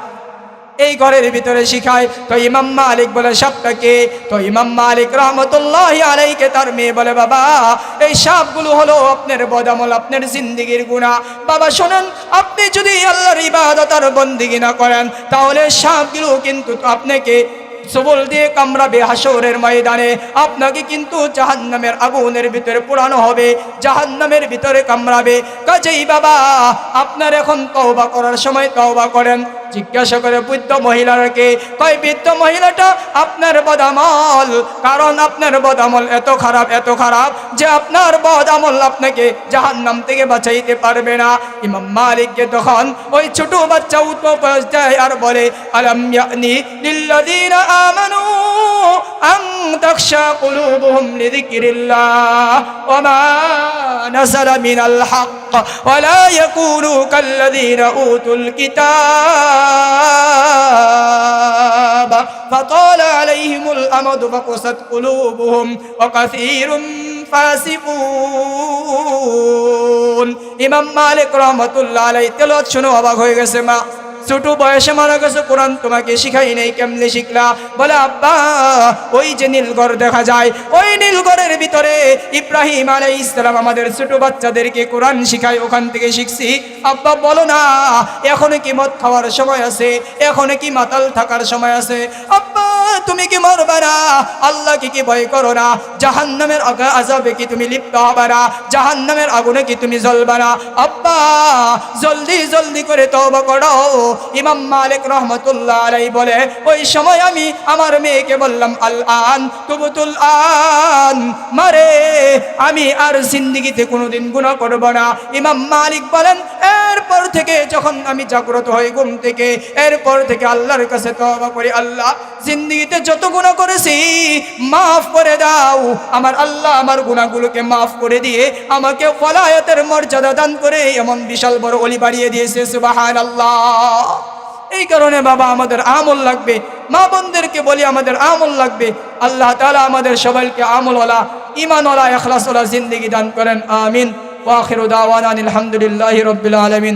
এই ঘরের ভিতরে শিখায়। তো ইমাম মালিক বলে, সাপটাকে? তো ইমাম মালিক রহমতুল্লাহি আলাইহিকে তার মেয়ে বলে, বাবা এই সাপগুলো হলো আপনার বদামল, আপনার জিন্দেগির গুনাহ। বাবা শোনেন, আপনি যদি আল্লাহর ইবাদত আর বন্দেগী না করেন, তাহলে সাপগুলো কিন্তু আপনাকে সবল দিয়ে কামড়াবে। হাসরের ময়দানে আপনাকে কিন্তু জাহান্নামের আগুনের ভিতরে পোড়ানো হবে, জাহান্নামের ভিতরে কামড়াবে। কাজেই বাবা আপনার এখন তওবা করার সময় তওবা করেন। জিজ্ঞাসা করে বৃদ্ধ মহিলাকে, কয় বৃদ্ধ মহিলাটা আপনার বদামল, কারণ আপনার বদামল এত খারাপ, এত খারাপ যে আপনার বদামল আপনাকে জাহান্নাম থেকে বাঁচাইতে পারবে না। ইমাম মালিককে তখন ওই ছোট বাচ্চা উপবাস দেয় আর বলে, আলাম ইয়ানি লিল্লাযীনা আমানু আন তাখশা কুলুবুহুম লিযিকরিল্লাহ ওয়া মা নাযালা মিনাল হক ওয়া লা ইয়াকুনু কাল্লাযীনা উতুল কিতাব ফাতালা আলাইহিমুল আমাদু ফাকাসাত কুলুবুহুম ওয়া কাসীরুম ফাসিকুন। ইমাম মালিক রাহমাতুল্লাহ আলাইহি তেলাওয়াত শুনে অবাক হয়ে গেছে। মা ছোট বয়সে মারা গেছে, কোরআন তোমাকে শিখাই নাই, কেমনে শিখলা? বলে, আব্বা ওই যে নীলগড় দেখা যায়, ওই নীলগড়ের ভিতরে ইব্রাহিম আলাইহিস সালাম আমাদের ছোট বাচ্চাদেরকে কোরআন শিখায়, ওখান থেকে শিখছি। আব্বা বলো না, এখন কি মদ খাওয়ার সময় আছে? এখন কি মাতাল থাকার সময় আছে? আব্বা তুমি কি মরবা না? আল্লাহকে কি ভয় করো না? জাহান্নামের আযাবে কি তুমি লিপ্ত হবে না? জাহান্নামের আগুনে কি তুমি জ্বলবা না? আব্বা জলদি জলদি করে তওবা করো। ইমাম মালিক রহমতুল্লাহ আলাইহি বলে, ওই সময় আমি আমার মেয়েকে বললাম, আল আন তুবতুল আন, মারে আমি আর জিন্দেগিতে কোনোদিন গুনাহ করব না। ইমাম মালিক বলেন, এর এরপর থেকে যখন আমি জাগ্রত হই ঘুম থেকে, এরপর থেকে আল্লাহর কাছে তওবা করি, আল্লাহ জিন্দেগিতে যত গুনাহ করেছি মাফ করে দাও। আমার আল্লাহ আমার গুনাহগুলোকে মাফ করে দিয়ে আমাকে ওয়ালায়াতের মর্যাদা দান করে এমন বিশাল বড় ওলি বাড়িয়ে দিয়েছে, সুবহানাল্লাহ। এই কারণে বাবা আমাদের আমল লাগবে, মা বোনদেরকে বলি আমাদের আমল লাগবে। আল্লাহ তাআলা আমাদের সবাইকে আমলওয়ালা, ঈমানওয়ালা, ইখলাসওয়ালা জিন্দেগি দান করেন, আমিন। ওয়া আখিরু দাওয়ানা আলহামদুলিল্লাহি রাব্বিল আলামিন।